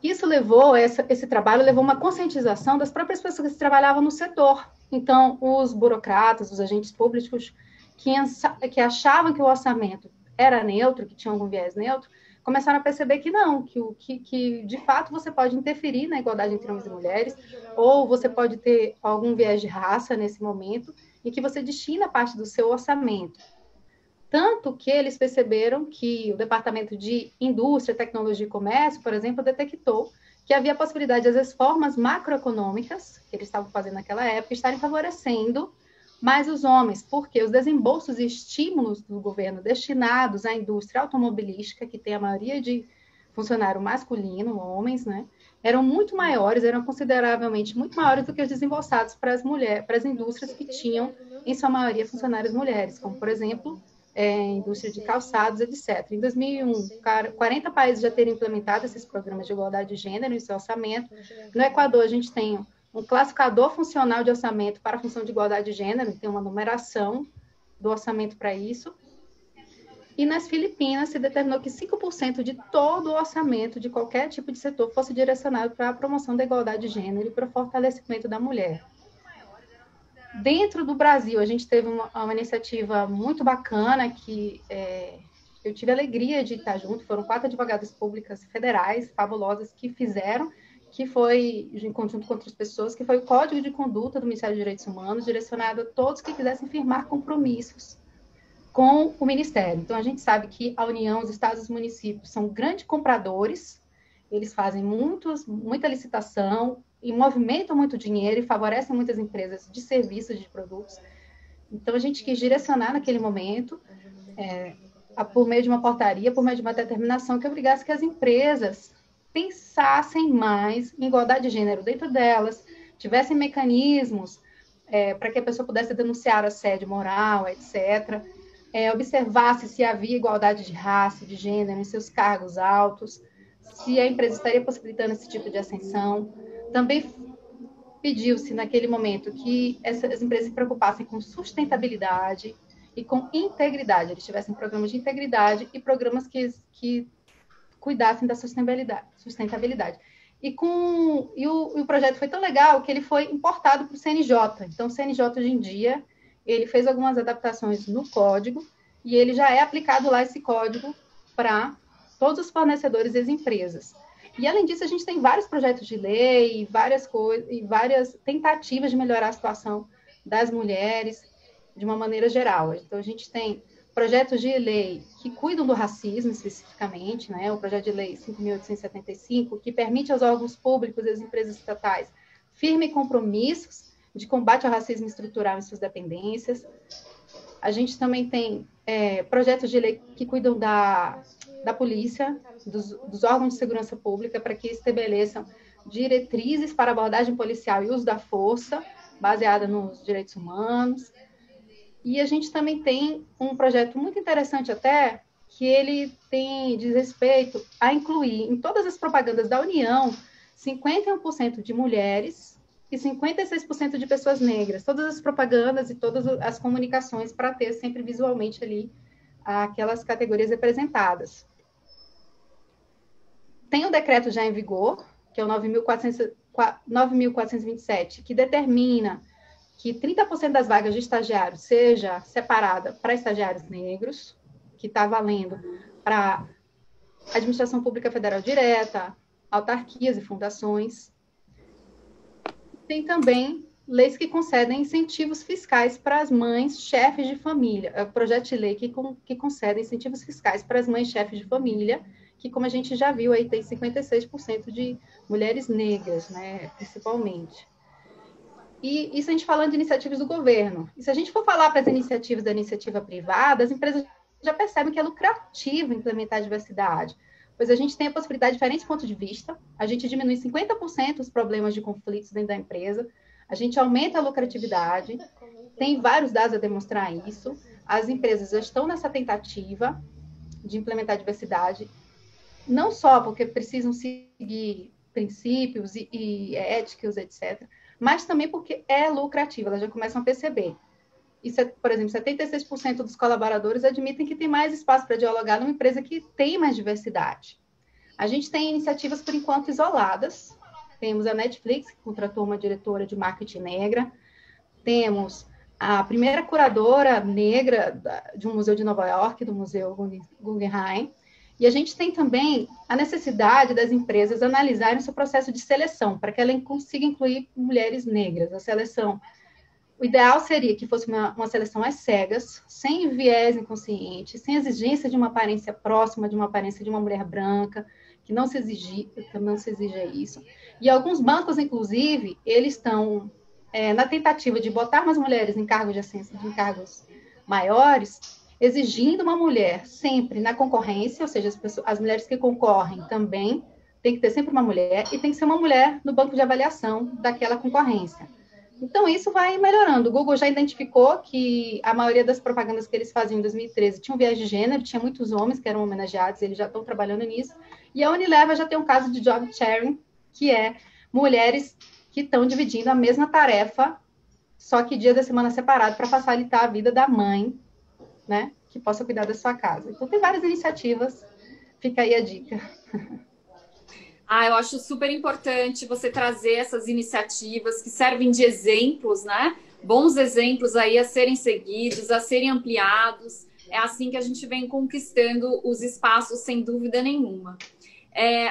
Isso levou, esse trabalho levou uma conscientização das próprias pessoas que trabalhavam no setor. Então, os burocratas, os agentes públicos que achavam que o orçamento era neutro, que tinha algum viés neutro, começaram a perceber que não, que de fato você pode interferir na igualdade entre homens e mulheres, ou você pode ter algum viés de raça nesse momento, e que você destina parte do seu orçamento. Tanto que eles perceberam que o Departamento de Indústria, Tecnologia e Comércio, por exemplo, detectou que havia a possibilidade de as reformas macroeconômicas que eles estavam fazendo naquela época estarem favorecendo mais os homens, porque os desembolsos e estímulos do governo destinados à indústria automobilística, que tem a maioria de funcionário masculino, homens, né, eram muito maiores, eram consideravelmente muito maiores do que os desembolsados para as mulheres, para as indústrias que tinham, em sua maioria, funcionários mulheres, como, por exemplo, indústria de calçados, etc. Em 2001, 40 países já teriam implementado esses programas de igualdade de gênero em seu orçamento. No Equador, a gente tem um classificador funcional de orçamento para a função de igualdade de gênero, tem uma numeração do orçamento para isso. E nas Filipinas se determinou que 5% de todo o orçamento de qualquer tipo de setor fosse direcionado para a promoção da igualdade de gênero e para o fortalecimento da mulher. Dentro do Brasil, a gente teve uma iniciativa muito bacana que eu tive a alegria de estar junto, foram 4 advogadas públicas federais fabulosas que fizeram, que foi, em conjunto com outras pessoas, que foi o Código de Conduta do Ministério dos Direitos Humanos, direcionado a todos que quisessem firmar compromissos com o Ministério. Então, a gente sabe que a União, os estados e os municípios são grandes compradores, eles fazem muita licitação e movimentam muito dinheiro e favorecem muitas empresas de serviços, de produtos. Então, a gente quis direcionar naquele momento, por meio de uma portaria, por meio de uma determinação que obrigasse que as empresas pensassem mais em igualdade de gênero dentro delas, tivessem mecanismos para que a pessoa pudesse denunciar assédio moral, etc., observasse se havia igualdade de raça, de gênero em seus cargos altos, se a empresa estaria possibilitando esse tipo de ascensão. Também pediu-se, naquele momento, que essas empresas se preocupassem com sustentabilidade e com integridade, eles tivessem programas de integridade e programas que cuidassem da sustentabilidade. E o projeto foi tão legal que ele foi importado para o CNJ. Então, o CNJ, hoje em dia, ele fez algumas adaptações no código e ele já é aplicado lá, esse código, para todos os fornecedores e as empresas. E, além disso, a gente tem vários projetos de lei, várias tentativas de melhorar a situação das mulheres de uma maneira geral. Então, a gente tem projetos de lei que cuidam do racismo especificamente, né? O projeto de lei 5.875, que permite aos órgãos públicos e às empresas estatais firmes compromissos de combate ao racismo estrutural em suas dependências. A gente também tem projetos de lei que cuidam da polícia, dos órgãos de segurança pública, para que estabeleçam diretrizes para abordagem policial e uso da força, baseada nos direitos humanos. E a gente também tem um projeto muito interessante até, que ele diz respeito a incluir em todas as propagandas da União 51% de mulheres e 56% de pessoas negras, todas as propagandas e todas as comunicações, para ter sempre visualmente ali aquelas categorias representadas. Tem um decreto já em vigor, que é o 9.427, que determina que 30% das vagas de estagiários seja separada para estagiários negros, que está valendo para administração pública federal direta, autarquias e fundações. Tem também leis que concedem incentivos fiscais para as mães chefes de família. É o projeto de lei que concede incentivos fiscais para as mães chefes de família, que, como a gente já viu, aí tem 56% de mulheres negras, né, principalmente. E isso a gente falando de iniciativas do governo. E se a gente for falar para as iniciativas da iniciativa privada, as empresas já percebem que é lucrativo implementar a diversidade, pois a gente tem a possibilidade de diferentes pontos de vista, a gente diminui 50% os problemas de conflitos dentro da empresa, a gente aumenta a lucratividade, tem vários dados a demonstrar isso, as empresas já estão nessa tentativa de implementar a diversidade, não só porque precisam seguir princípios e éticos, etc., mas também porque é lucrativo, elas já começam a perceber. Isso, por exemplo, 76% dos colaboradores admitem que tem mais espaço para dialogar numa empresa que tem mais diversidade. A gente tem iniciativas, por enquanto, isoladas. Temos a Netflix, que contratou uma diretora de marketing negra. Temos a primeira curadora negra de um museu de Nova York, do Museu Guggenheim. E a gente tem também a necessidade das empresas analisarem o seu processo de seleção, para que ela consiga incluir mulheres negras. A seleção, o ideal seria que fosse uma seleção às cegas, sem viés inconsciente, sem exigência de uma aparência próxima, de uma aparência de uma mulher branca, que não se exija isso. E alguns bancos, inclusive, eles estão na tentativa de botar mais mulheres em cargos de ascensão, em cargos maiores, exigindo uma mulher sempre na concorrência, ou seja, as mulheres que concorrem também tem que ter sempre uma mulher, e tem que ser uma mulher no banco de avaliação daquela concorrência. Então, isso vai melhorando. O Google já identificou que a maioria das propagandas que eles faziam em 2013 tinha um viés de gênero, tinha muitos homens que eram homenageados, eles já estão trabalhando nisso. E a Unilever já tem um caso de job sharing, que é mulheres que estão dividindo a mesma tarefa, só que dia da semana separado, para facilitar a vida da mãe, né, que possa cuidar da sua casa. Então, tem várias iniciativas. Fica aí a dica. Eu acho super importante você trazer essas iniciativas que servem de exemplos, né? Bons exemplos aí a serem seguidos, a serem ampliados. É assim que a gente vem conquistando os espaços, sem dúvida nenhuma.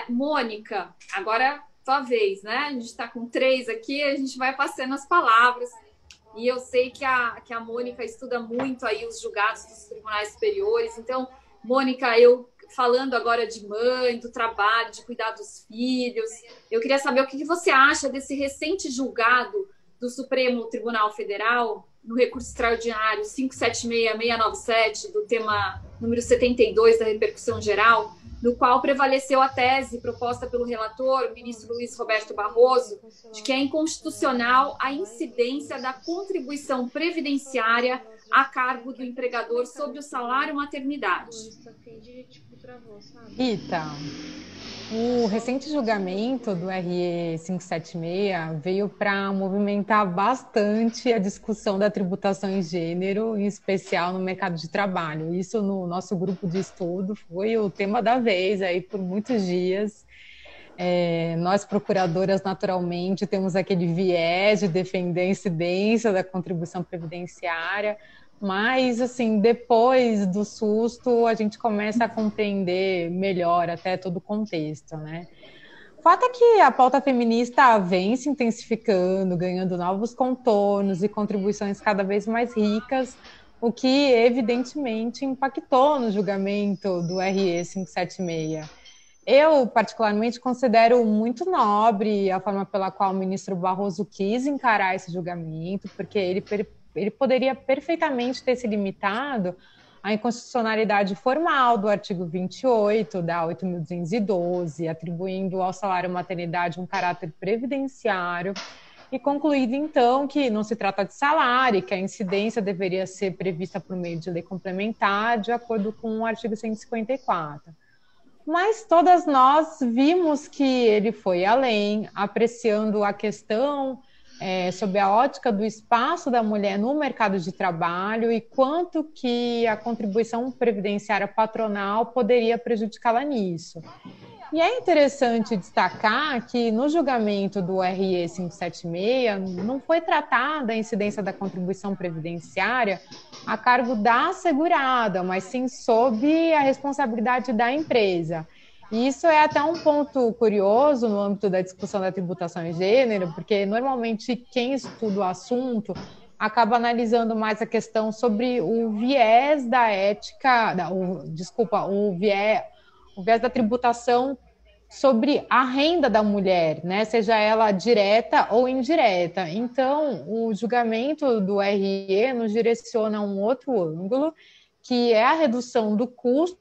Mônica, agora tua vez, né? A gente está com 3 aqui, a gente vai passando as palavras. E eu sei que a Mônica estuda muito aí os julgados dos tribunais superiores. Então, Mônica, eu falando agora de mãe, do trabalho, de cuidar dos filhos, eu queria saber o que você acha desse recente julgado do Supremo Tribunal Federal no recurso extraordinário 576-697, do tema número 72 da repercussão geral, no qual prevaleceu a tese proposta pelo relator, o ministro Luiz Roberto Barroso, de que é inconstitucional a incidência da contribuição previdenciária a cargo do empregador sobre o salário maternidade. Rita, o recente julgamento do RE 576 veio para movimentar bastante a discussão da tributação em gênero, em especial no mercado de trabalho. Isso no nosso grupo de estudo foi o tema da vez aí por muitos dias. Nós, procuradoras, naturalmente, temos aquele viés de defender a incidência da contribuição previdenciária, mas, assim, depois do susto, a gente começa a compreender melhor até todo o contexto, né? O fato é que a pauta feminista vem se intensificando, ganhando novos contornos e contribuições cada vez mais ricas, o que evidentemente impactou no julgamento do RE 576. Eu, particularmente, considero muito nobre a forma pela qual o ministro Barroso quis encarar esse julgamento, porque ele poderia perfeitamente ter se limitado à inconstitucionalidade formal do artigo 28 da 8.212, atribuindo ao salário maternidade um caráter previdenciário, e concluído, então, que não se trata de salário, que a incidência deveria ser prevista por meio de lei complementar, de acordo com o artigo 154. Mas todas nós vimos que ele foi além, apreciando a questão sob a ótica do espaço da mulher no mercado de trabalho e quanto que a contribuição previdenciária patronal poderia prejudicá-la nisso. E é interessante destacar que no julgamento do RE 576 não foi tratada a incidência da contribuição previdenciária a cargo da segurada, mas sim sob a responsabilidade da empresa. E isso é até um ponto curioso no âmbito da discussão da tributação em gênero, porque normalmente quem estuda o assunto acaba analisando mais a questão sobre o viés da ética, o viés da tributação sobre a renda da mulher, né? Seja ela direta ou indireta. Então, o julgamento do RE nos direciona a um outro ângulo, que é a redução do custo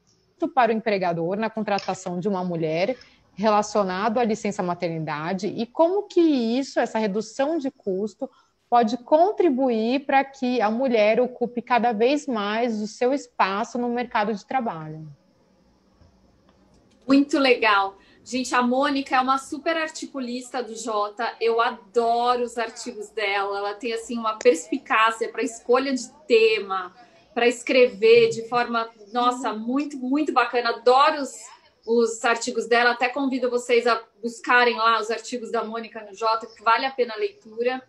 para o empregador na contratação de uma mulher relacionado à licença maternidade e como que isso, essa redução de custo, pode contribuir para que a mulher ocupe cada vez mais o seu espaço no mercado de trabalho. Muito legal. Gente, a Mônica é uma super articulista do Jota. Eu adoro os artigos dela. Ela tem assim uma perspicácia para escolha de tema, para escrever de forma, nossa, muito, muito bacana. Adoro os artigos dela. Até convido vocês a buscarem lá os artigos da Mônica no Jota, que vale a pena a leitura.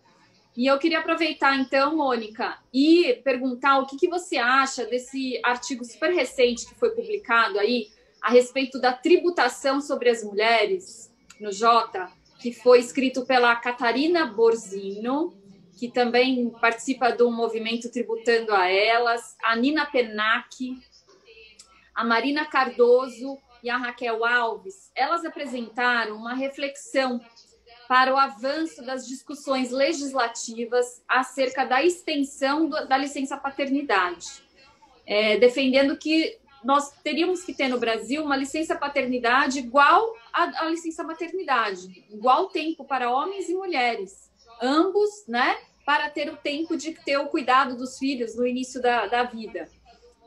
E eu queria aproveitar, então, Mônica, e perguntar o que você acha desse artigo super recente que foi publicado aí, a respeito da tributação sobre as mulheres no Jota, que foi escrito pela Catarina Borzino, que também participa do movimento Tributando a Elas, a Nina Penac, a Marina Cardoso e a Raquel Alves. Elas apresentaram uma reflexão para o avanço das discussões legislativas acerca da extensão da licença paternidade, defendendo que nós teríamos que ter no Brasil uma licença paternidade igual à licença maternidade, igual tempo para homens e mulheres, ambos, né, para ter o tempo de ter o cuidado dos filhos no início da vida.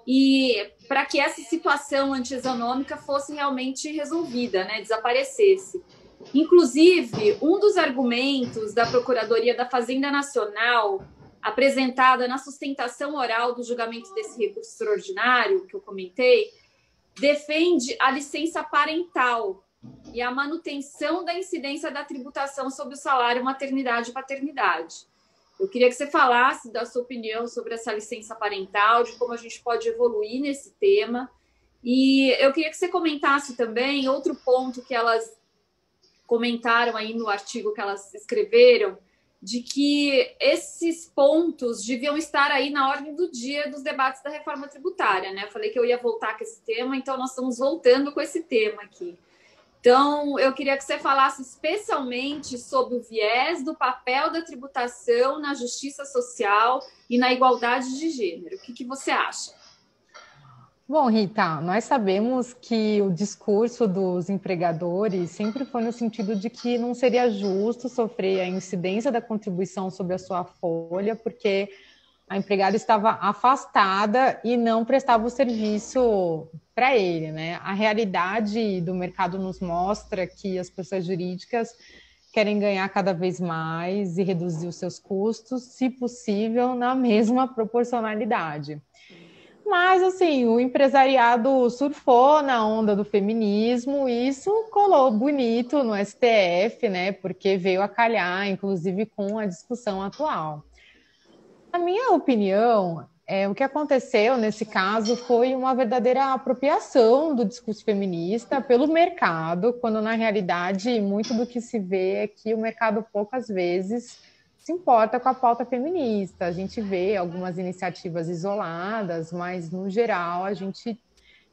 E para que essa situação antieconômica fosse realmente resolvida, né, desaparecesse. Inclusive, um dos argumentos da Procuradoria da Fazenda Nacional apresentada na sustentação oral do julgamento desse recurso extraordinário, que eu comentei, defende a licença parental e a manutenção da incidência da tributação sobre o salário maternidade e paternidade. Eu queria que você falasse da sua opinião sobre essa licença parental, de como a gente pode evoluir nesse tema. E eu queria que você comentasse também outro ponto que elas comentaram aí no artigo que elas escreveram, de que esses pontos deviam estar aí na ordem do dia dos debates da reforma tributária, né? Eu falei que eu ia voltar com esse tema, então nós estamos voltando com esse tema aqui. Então, eu queria que você falasse especialmente sobre o viés do papel da tributação na justiça social e na igualdade de gênero. O que você acha? Bom, Rita, nós sabemos que o discurso dos empregadores sempre foi no sentido de que não seria justo sofrer a incidência da contribuição sobre a sua folha, porque a empregada estava afastada e não prestava o serviço para ele, né? A realidade do mercado nos mostra que as pessoas jurídicas querem ganhar cada vez mais e reduzir os seus custos, se possível, na mesma proporcionalidade. Mas, assim, o empresariado surfou na onda do feminismo e isso colou bonito no STF, né? Porque veio a calhar, inclusive, com a discussão atual. Na minha opinião, O que aconteceu nesse caso foi uma verdadeira apropriação do discurso feminista pelo mercado, quando na realidade muito do que se vê é que o mercado poucas vezes se importa com a pauta feminista. A gente vê algumas iniciativas isoladas, mas no geral a gente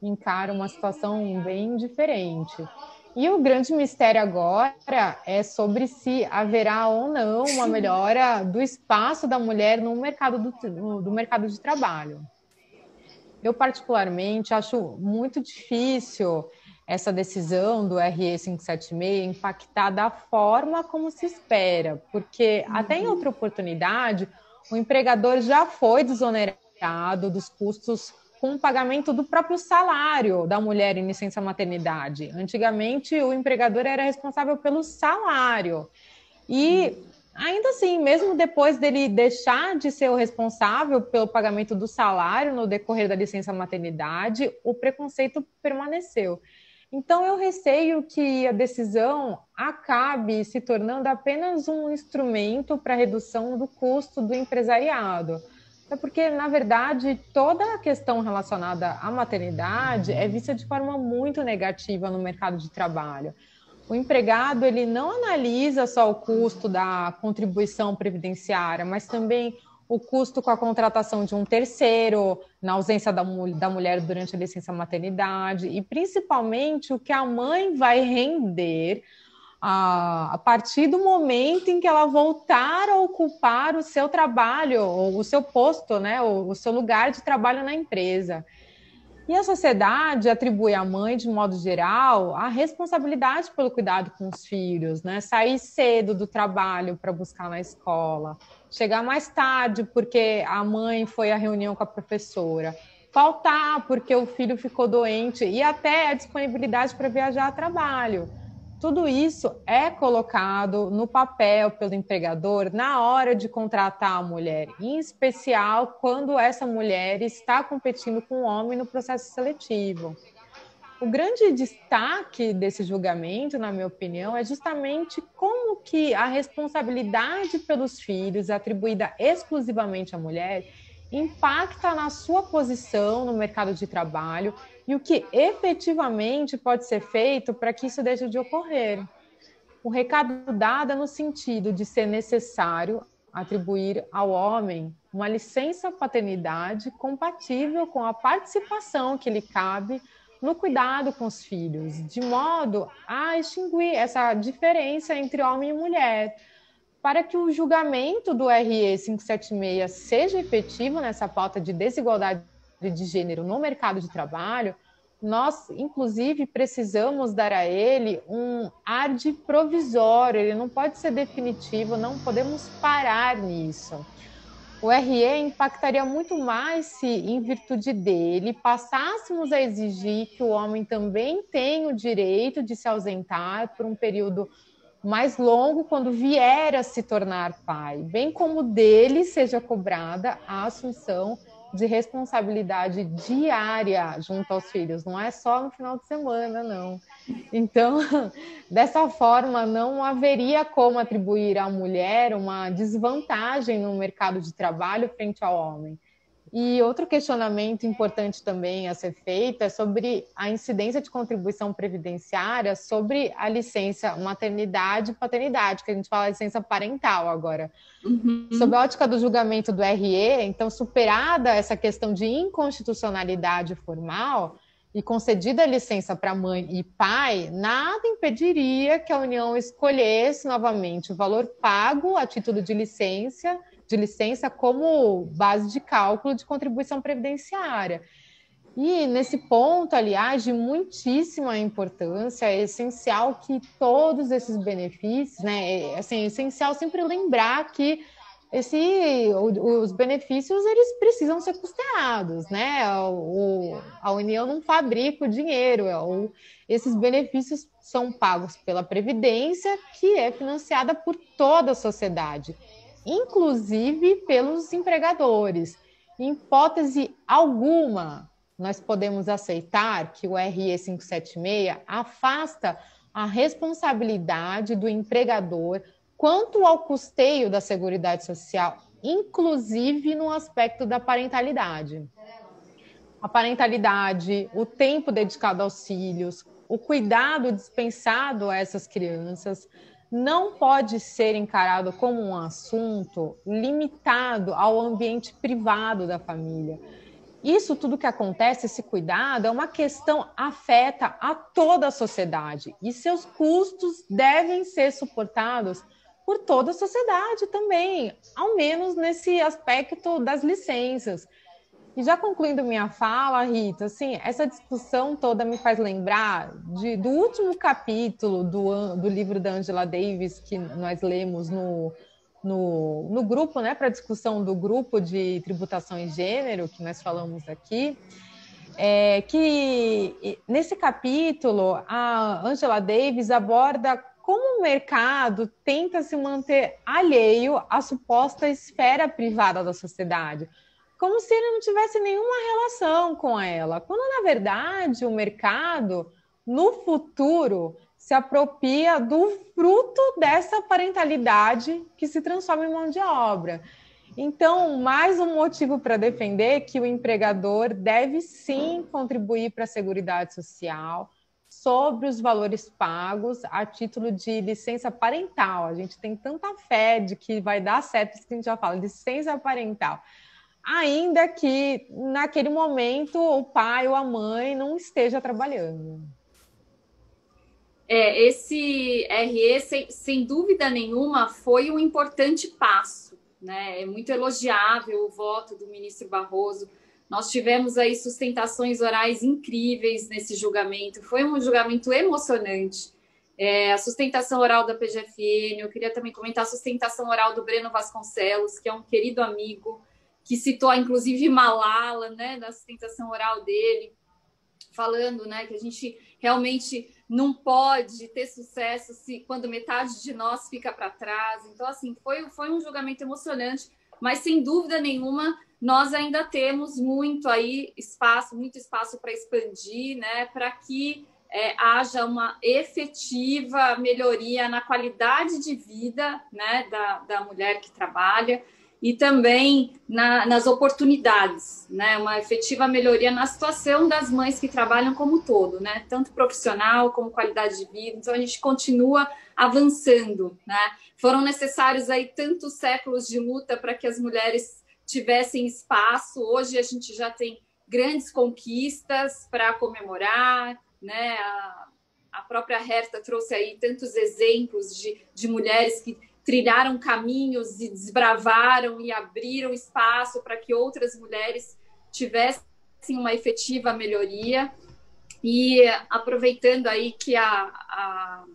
encara uma situação bem diferente. E o grande mistério agora é sobre se haverá ou não uma melhora do espaço da mulher no mercado do mercado de trabalho. Eu, particularmente, acho muito difícil essa decisão do RE 576 impactar da forma como se espera, porque até em outra oportunidade, o empregador já foi desonerado dos custos com o pagamento do próprio salário da mulher em licença maternidade. Antigamente, o empregador era responsável pelo salário. E, ainda assim, mesmo depois dele deixar de ser o responsável pelo pagamento do salário no decorrer da licença maternidade, o preconceito permaneceu. Então, eu receio que a decisão acabe se tornando apenas um instrumento para a redução do custo do empresariado. É porque, na verdade, toda a questão relacionada à maternidade é vista de forma muito negativa no mercado de trabalho. O empregado, ele não analisa só o custo da contribuição previdenciária, mas também o custo com a contratação de um terceiro, na ausência da mulher durante a licença maternidade, e principalmente o que a mãe vai render a partir do momento em que ela voltar a ocupar o seu trabalho, o seu posto, né, o seu lugar de trabalho na empresa. E a sociedade atribui à mãe, de modo geral, a responsabilidade pelo cuidado com os filhos, né? Sair cedo do trabalho para buscar na escola, chegar mais tarde porque a mãe foi à reunião com a professora, faltar porque o filho ficou doente e até a disponibilidade para viajar a trabalho. Tudo isso é colocado no papel pelo empregador na hora de contratar a mulher, em especial quando essa mulher está competindo com o homem no processo seletivo. O grande destaque desse julgamento, na minha opinião, é justamente como que a responsabilidade pelos filhos, atribuída exclusivamente à mulher, impacta na sua posição no mercado de trabalho e o que efetivamente pode ser feito para que isso deixe de ocorrer. O recado dado é no sentido de ser necessário atribuir ao homem uma licença paternidade compatível com a participação que lhe cabe no cuidado com os filhos, de modo a extinguir essa diferença entre homem e mulher. Para que o julgamento do RE 576 seja efetivo nessa pauta de desigualdade de gênero no mercado de trabalho, nós, inclusive, precisamos dar a ele um ar de provisório, ele não pode ser definitivo, não podemos parar nisso. O RE impactaria muito mais se, em virtude dele, passássemos a exigir que o homem também tenha o direito de se ausentar por um período mais longo quando vier a se tornar pai, bem como dele seja cobrada a assunção de responsabilidade diária junto aos filhos, não é só no final de semana, não. Então, dessa forma, não haveria como atribuir à mulher uma desvantagem no mercado de trabalho frente ao homem. E outro questionamento importante também a ser feito é sobre a incidência de contribuição previdenciária sobre a licença maternidade e paternidade, que a gente fala licença parental agora. Sob a ótica do julgamento do RE, então, superada essa questão de inconstitucionalidade formal e concedida a licença para mãe e pai, nada impediria que a União escolhesse novamente o valor pago a título de licença como base de cálculo de contribuição previdenciária. E nesse ponto, aliás, de muitíssima importância, é essencial que todos esses benefícios, né, assim, é essencial sempre lembrar que os benefícios eles precisam ser custeados, né? A União não fabrica o dinheiro, esses benefícios são pagos pela Previdência, que é financiada por toda a sociedade, inclusive pelos empregadores. Em hipótese alguma, nós podemos aceitar que o RE 576 afasta a responsabilidade do empregador quanto ao custeio da Seguridade Social inclusive no aspecto da parentalidade. A parentalidade, o tempo dedicado aos filhos, o cuidado dispensado a essas crianças não pode ser encarado como um assunto limitado ao ambiente privado da família. Isso tudo que acontece, esse cuidado, é uma questão afeta a toda a sociedade e seus custos devem ser suportados por toda a sociedade também, ao menos nesse aspecto das licenças. E já concluindo minha fala, Rita, assim, essa discussão toda me faz lembrar do último capítulo do livro da Angela Davis, que nós lemos no grupo, né, para discussão do grupo de tributação e gênero, que nós falamos aqui, que nesse capítulo a Angela Davis aborda como o mercado tenta se manter alheio à suposta esfera privada da sociedade, como se ele não tivesse nenhuma relação com ela, quando, na verdade, o mercado, no futuro, se apropria do fruto dessa parentalidade que se transforma em mão de obra. Então, mais um motivo para defender que o empregador deve, sim, contribuir para a Seguridade Social sobre os valores pagos a título de licença parental. A gente tem tanta fé de que vai dar certo, isso que a gente já fala, licença parental. Ainda que, naquele momento, o pai ou a mãe não esteja trabalhando. Esse RE, sem dúvida nenhuma, foi um importante passo, né? É muito elogiável o voto do ministro Barroso. Nós tivemos aí sustentações orais incríveis nesse julgamento. Foi um julgamento emocionante. A sustentação oral da PGFN, eu queria também comentar a sustentação oral do Breno Vasconcelos, que é um querido amigo, que citou, inclusive, Malala, né, na sustentação oral dele, falando, né, que a gente realmente não pode ter sucesso quando metade de nós fica para trás. Então, assim, foi um julgamento emocionante, mas, sem dúvida nenhuma, nós ainda temos muito espaço para expandir, né, para que haja uma efetiva melhoria na qualidade de vida, né, da mulher que trabalha, e também nas oportunidades, né? Uma efetiva melhoria na situação das mães que trabalham como um todo, né? Tanto profissional como qualidade de vida. Então, a gente continua avançando, né? Foram necessários aí tantos séculos de luta para que as mulheres tivessem espaço. Hoje a gente já tem grandes conquistas para comemorar, né? A própria Herta trouxe aí tantos exemplos de mulheres que trilharam caminhos e desbravaram e abriram espaço para que outras mulheres tivessem uma efetiva melhoria. E aproveitando aí que a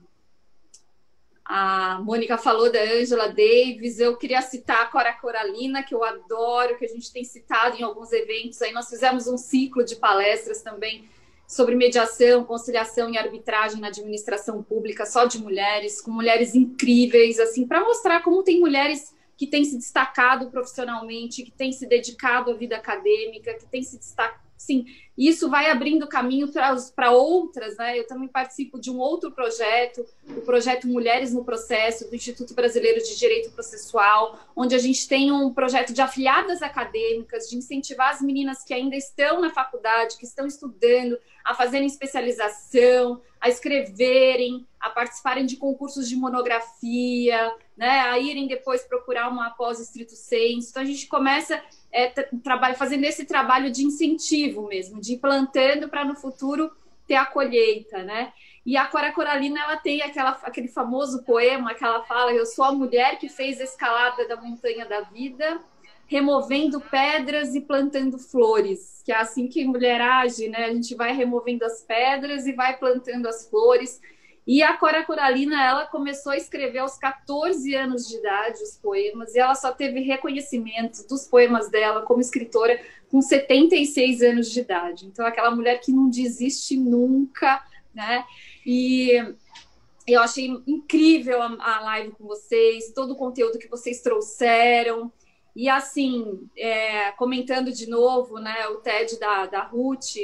Mônica falou da Angela Davis, eu queria citar a Cora Coralina, que eu adoro, que a gente tem citado em alguns eventos. Aí nós fizemos um ciclo de palestras também sobre mediação, conciliação e arbitragem na administração pública, só de mulheres, com mulheres incríveis, assim, para mostrar como tem mulheres que têm se destacado profissionalmente, que têm se dedicado à vida acadêmica, que têm se destacado. Sim, isso vai abrindo caminho para outras, né? Eu também participo de um outro projeto, o projeto Mulheres no Processo, do Instituto Brasileiro de Direito Processual, onde a gente tem um projeto de afiliadas acadêmicas, de incentivar as meninas que ainda estão na faculdade, que estão estudando, a fazerem especialização, a escreverem, a participarem de concursos de monografia, né? A irem depois procurar uma pós estrito sensu. Então, a gente começa fazendo esse trabalho de incentivo mesmo, de ir plantando para no futuro ter a colheita, né? E a Cora Coralina, ela tem aquele famoso poema que ela fala: eu sou a mulher que fez a escalada da montanha da vida, removendo pedras e plantando flores, que é assim que mulher age, né? A gente vai removendo as pedras e vai plantando as flores. E a Cora Coralina, ela começou a escrever aos 14 anos de idade os poemas, e ela só teve reconhecimento dos poemas dela como escritora com 76 anos de idade. Então, aquela mulher que não desiste nunca, né? E eu achei incrível a live com vocês, todo o conteúdo que vocês trouxeram. E, assim, comentando de novo, né, o TED da Ruth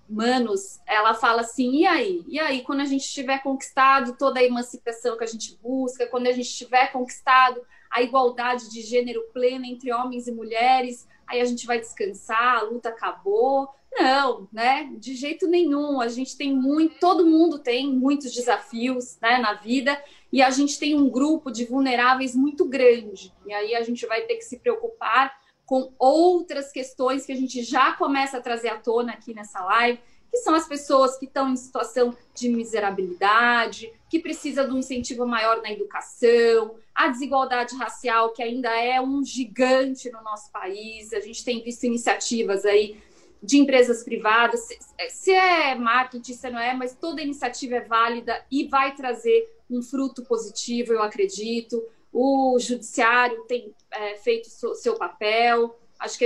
Manos, ela fala assim: e aí? E aí, quando a gente tiver conquistado toda a emancipação que a gente busca, quando a gente tiver conquistado a igualdade de gênero plena entre homens e mulheres, aí a gente vai descansar, a luta acabou. Não, né? De jeito nenhum. A gente tem todo mundo tem muitos desafios, né, na vida, e a gente tem um grupo de vulneráveis muito grande. E aí a gente vai ter que se preocupar com outras questões que a gente já começa a trazer à tona aqui nessa live, que são as pessoas que estão em situação de miserabilidade, que precisa de um incentivo maior na educação, a desigualdade racial, que ainda é um gigante no nosso país. A gente tem visto iniciativas aí de empresas privadas, se é marketing, se não é, mas toda iniciativa é válida e vai trazer um fruto positivo, eu acredito. O judiciário tem feito seu papel. Acho que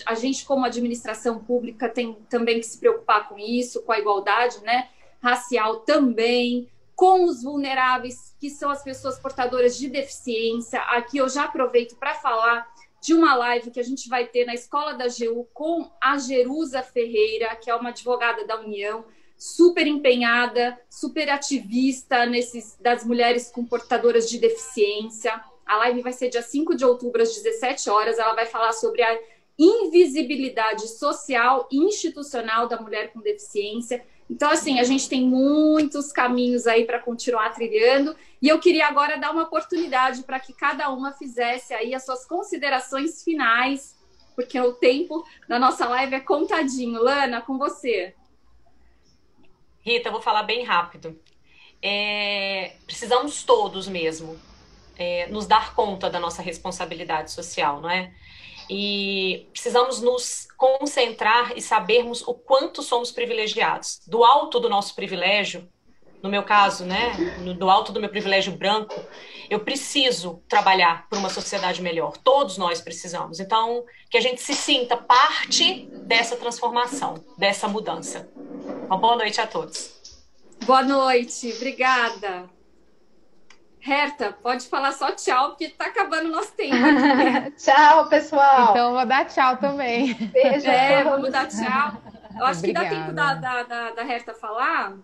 a gente, como administração pública, tem também que se preocupar com isso, com a igualdade, né, racial também, com os vulneráveis, que são as pessoas portadoras de deficiência. Aqui eu já aproveito para falar de uma live que a gente vai ter na Escola da AGU com a Jerusa Ferreira, que é uma advogada da União, super empenhada, super ativista das mulheres com portadoras de deficiência. A live vai ser dia 5 de outubro, às 17 horas. Ela vai falar sobre a invisibilidade social e institucional da mulher com deficiência. Então, assim, a gente tem muitos caminhos aí para continuar trilhando. E eu queria agora dar uma oportunidade para que cada uma fizesse aí as suas considerações finais, porque o tempo da nossa live é contadinho. Lana, com você. Rita, eu vou falar bem rápido. Precisamos todos mesmo nos dar conta da nossa responsabilidade social, não é? E precisamos nos concentrar e sabermos o quanto somos privilegiados. Do alto do nosso privilégio, no meu caso, né, do alto do meu privilégio branco, eu preciso trabalhar por uma sociedade melhor. Todos nós precisamos. Então, que a gente se sinta parte dessa transformação, dessa mudança. Uma boa noite a todos. Boa noite, obrigada. Herta, pode falar só tchau, porque está acabando o nosso tempo aqui. Tchau, pessoal. Então, eu vou dar tchau também. Beijo. Vamos dar tchau. Eu acho que dá tempo da Herta falar.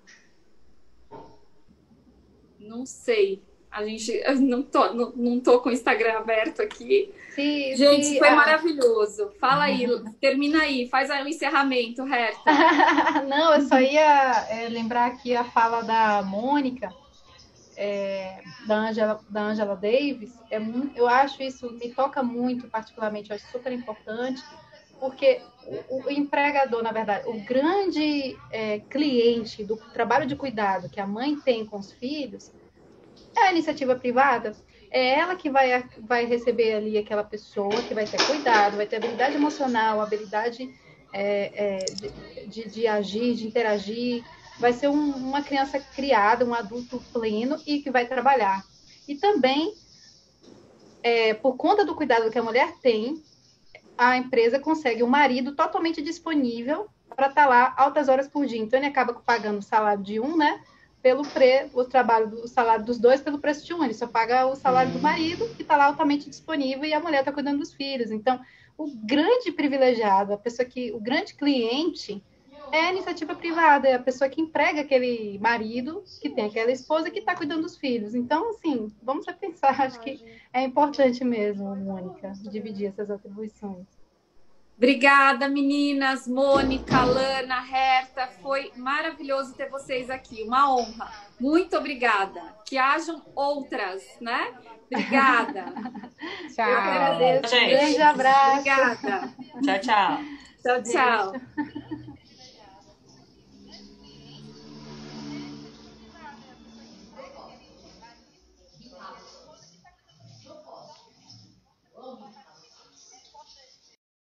Não sei. Eu não tô com o Instagram aberto aqui. Sim, gente, foi maravilhoso. Fala aí, termina aí, faz aí o encerramento, Herta. Não, eu só ia lembrar aqui a fala da Mônica, da Angela Davis. Eu acho isso, me toca muito particularmente, eu acho super importante, porque o empregador, na verdade, o grande cliente do trabalho de cuidado que a mãe tem com os filhos é a iniciativa privada. É ela que vai receber ali aquela pessoa que vai ter cuidado, vai ter habilidade emocional, habilidade de agir, de interagir. Vai ser uma criança criada, um adulto pleno e que vai trabalhar. E também, por conta do cuidado que a mulher tem, a empresa consegue um marido totalmente disponível para estar lá altas horas por dia. Então, ele acaba pagando o salário de um, né? O salário dos dois pelo preço de um. Ele só paga o salário do marido, que está lá altamente disponível, e a mulher está cuidando dos filhos. Então, o grande privilegiado, o grande cliente é a iniciativa privada, é a pessoa que emprega aquele marido, que tem aquela esposa que está cuidando dos filhos. Então, assim, vamos repensar. Acho que é importante mesmo, Mônica, dividir essas atribuições. Obrigada, meninas, Mônica, Lana, Herta, foi maravilhoso ter vocês aqui, uma honra. Muito obrigada. Que hajam outras, né? Obrigada. Tchau. Eu agradeço. Gente. Grande abraço. Obrigada. Tchau, tchau. Tchau, tchau.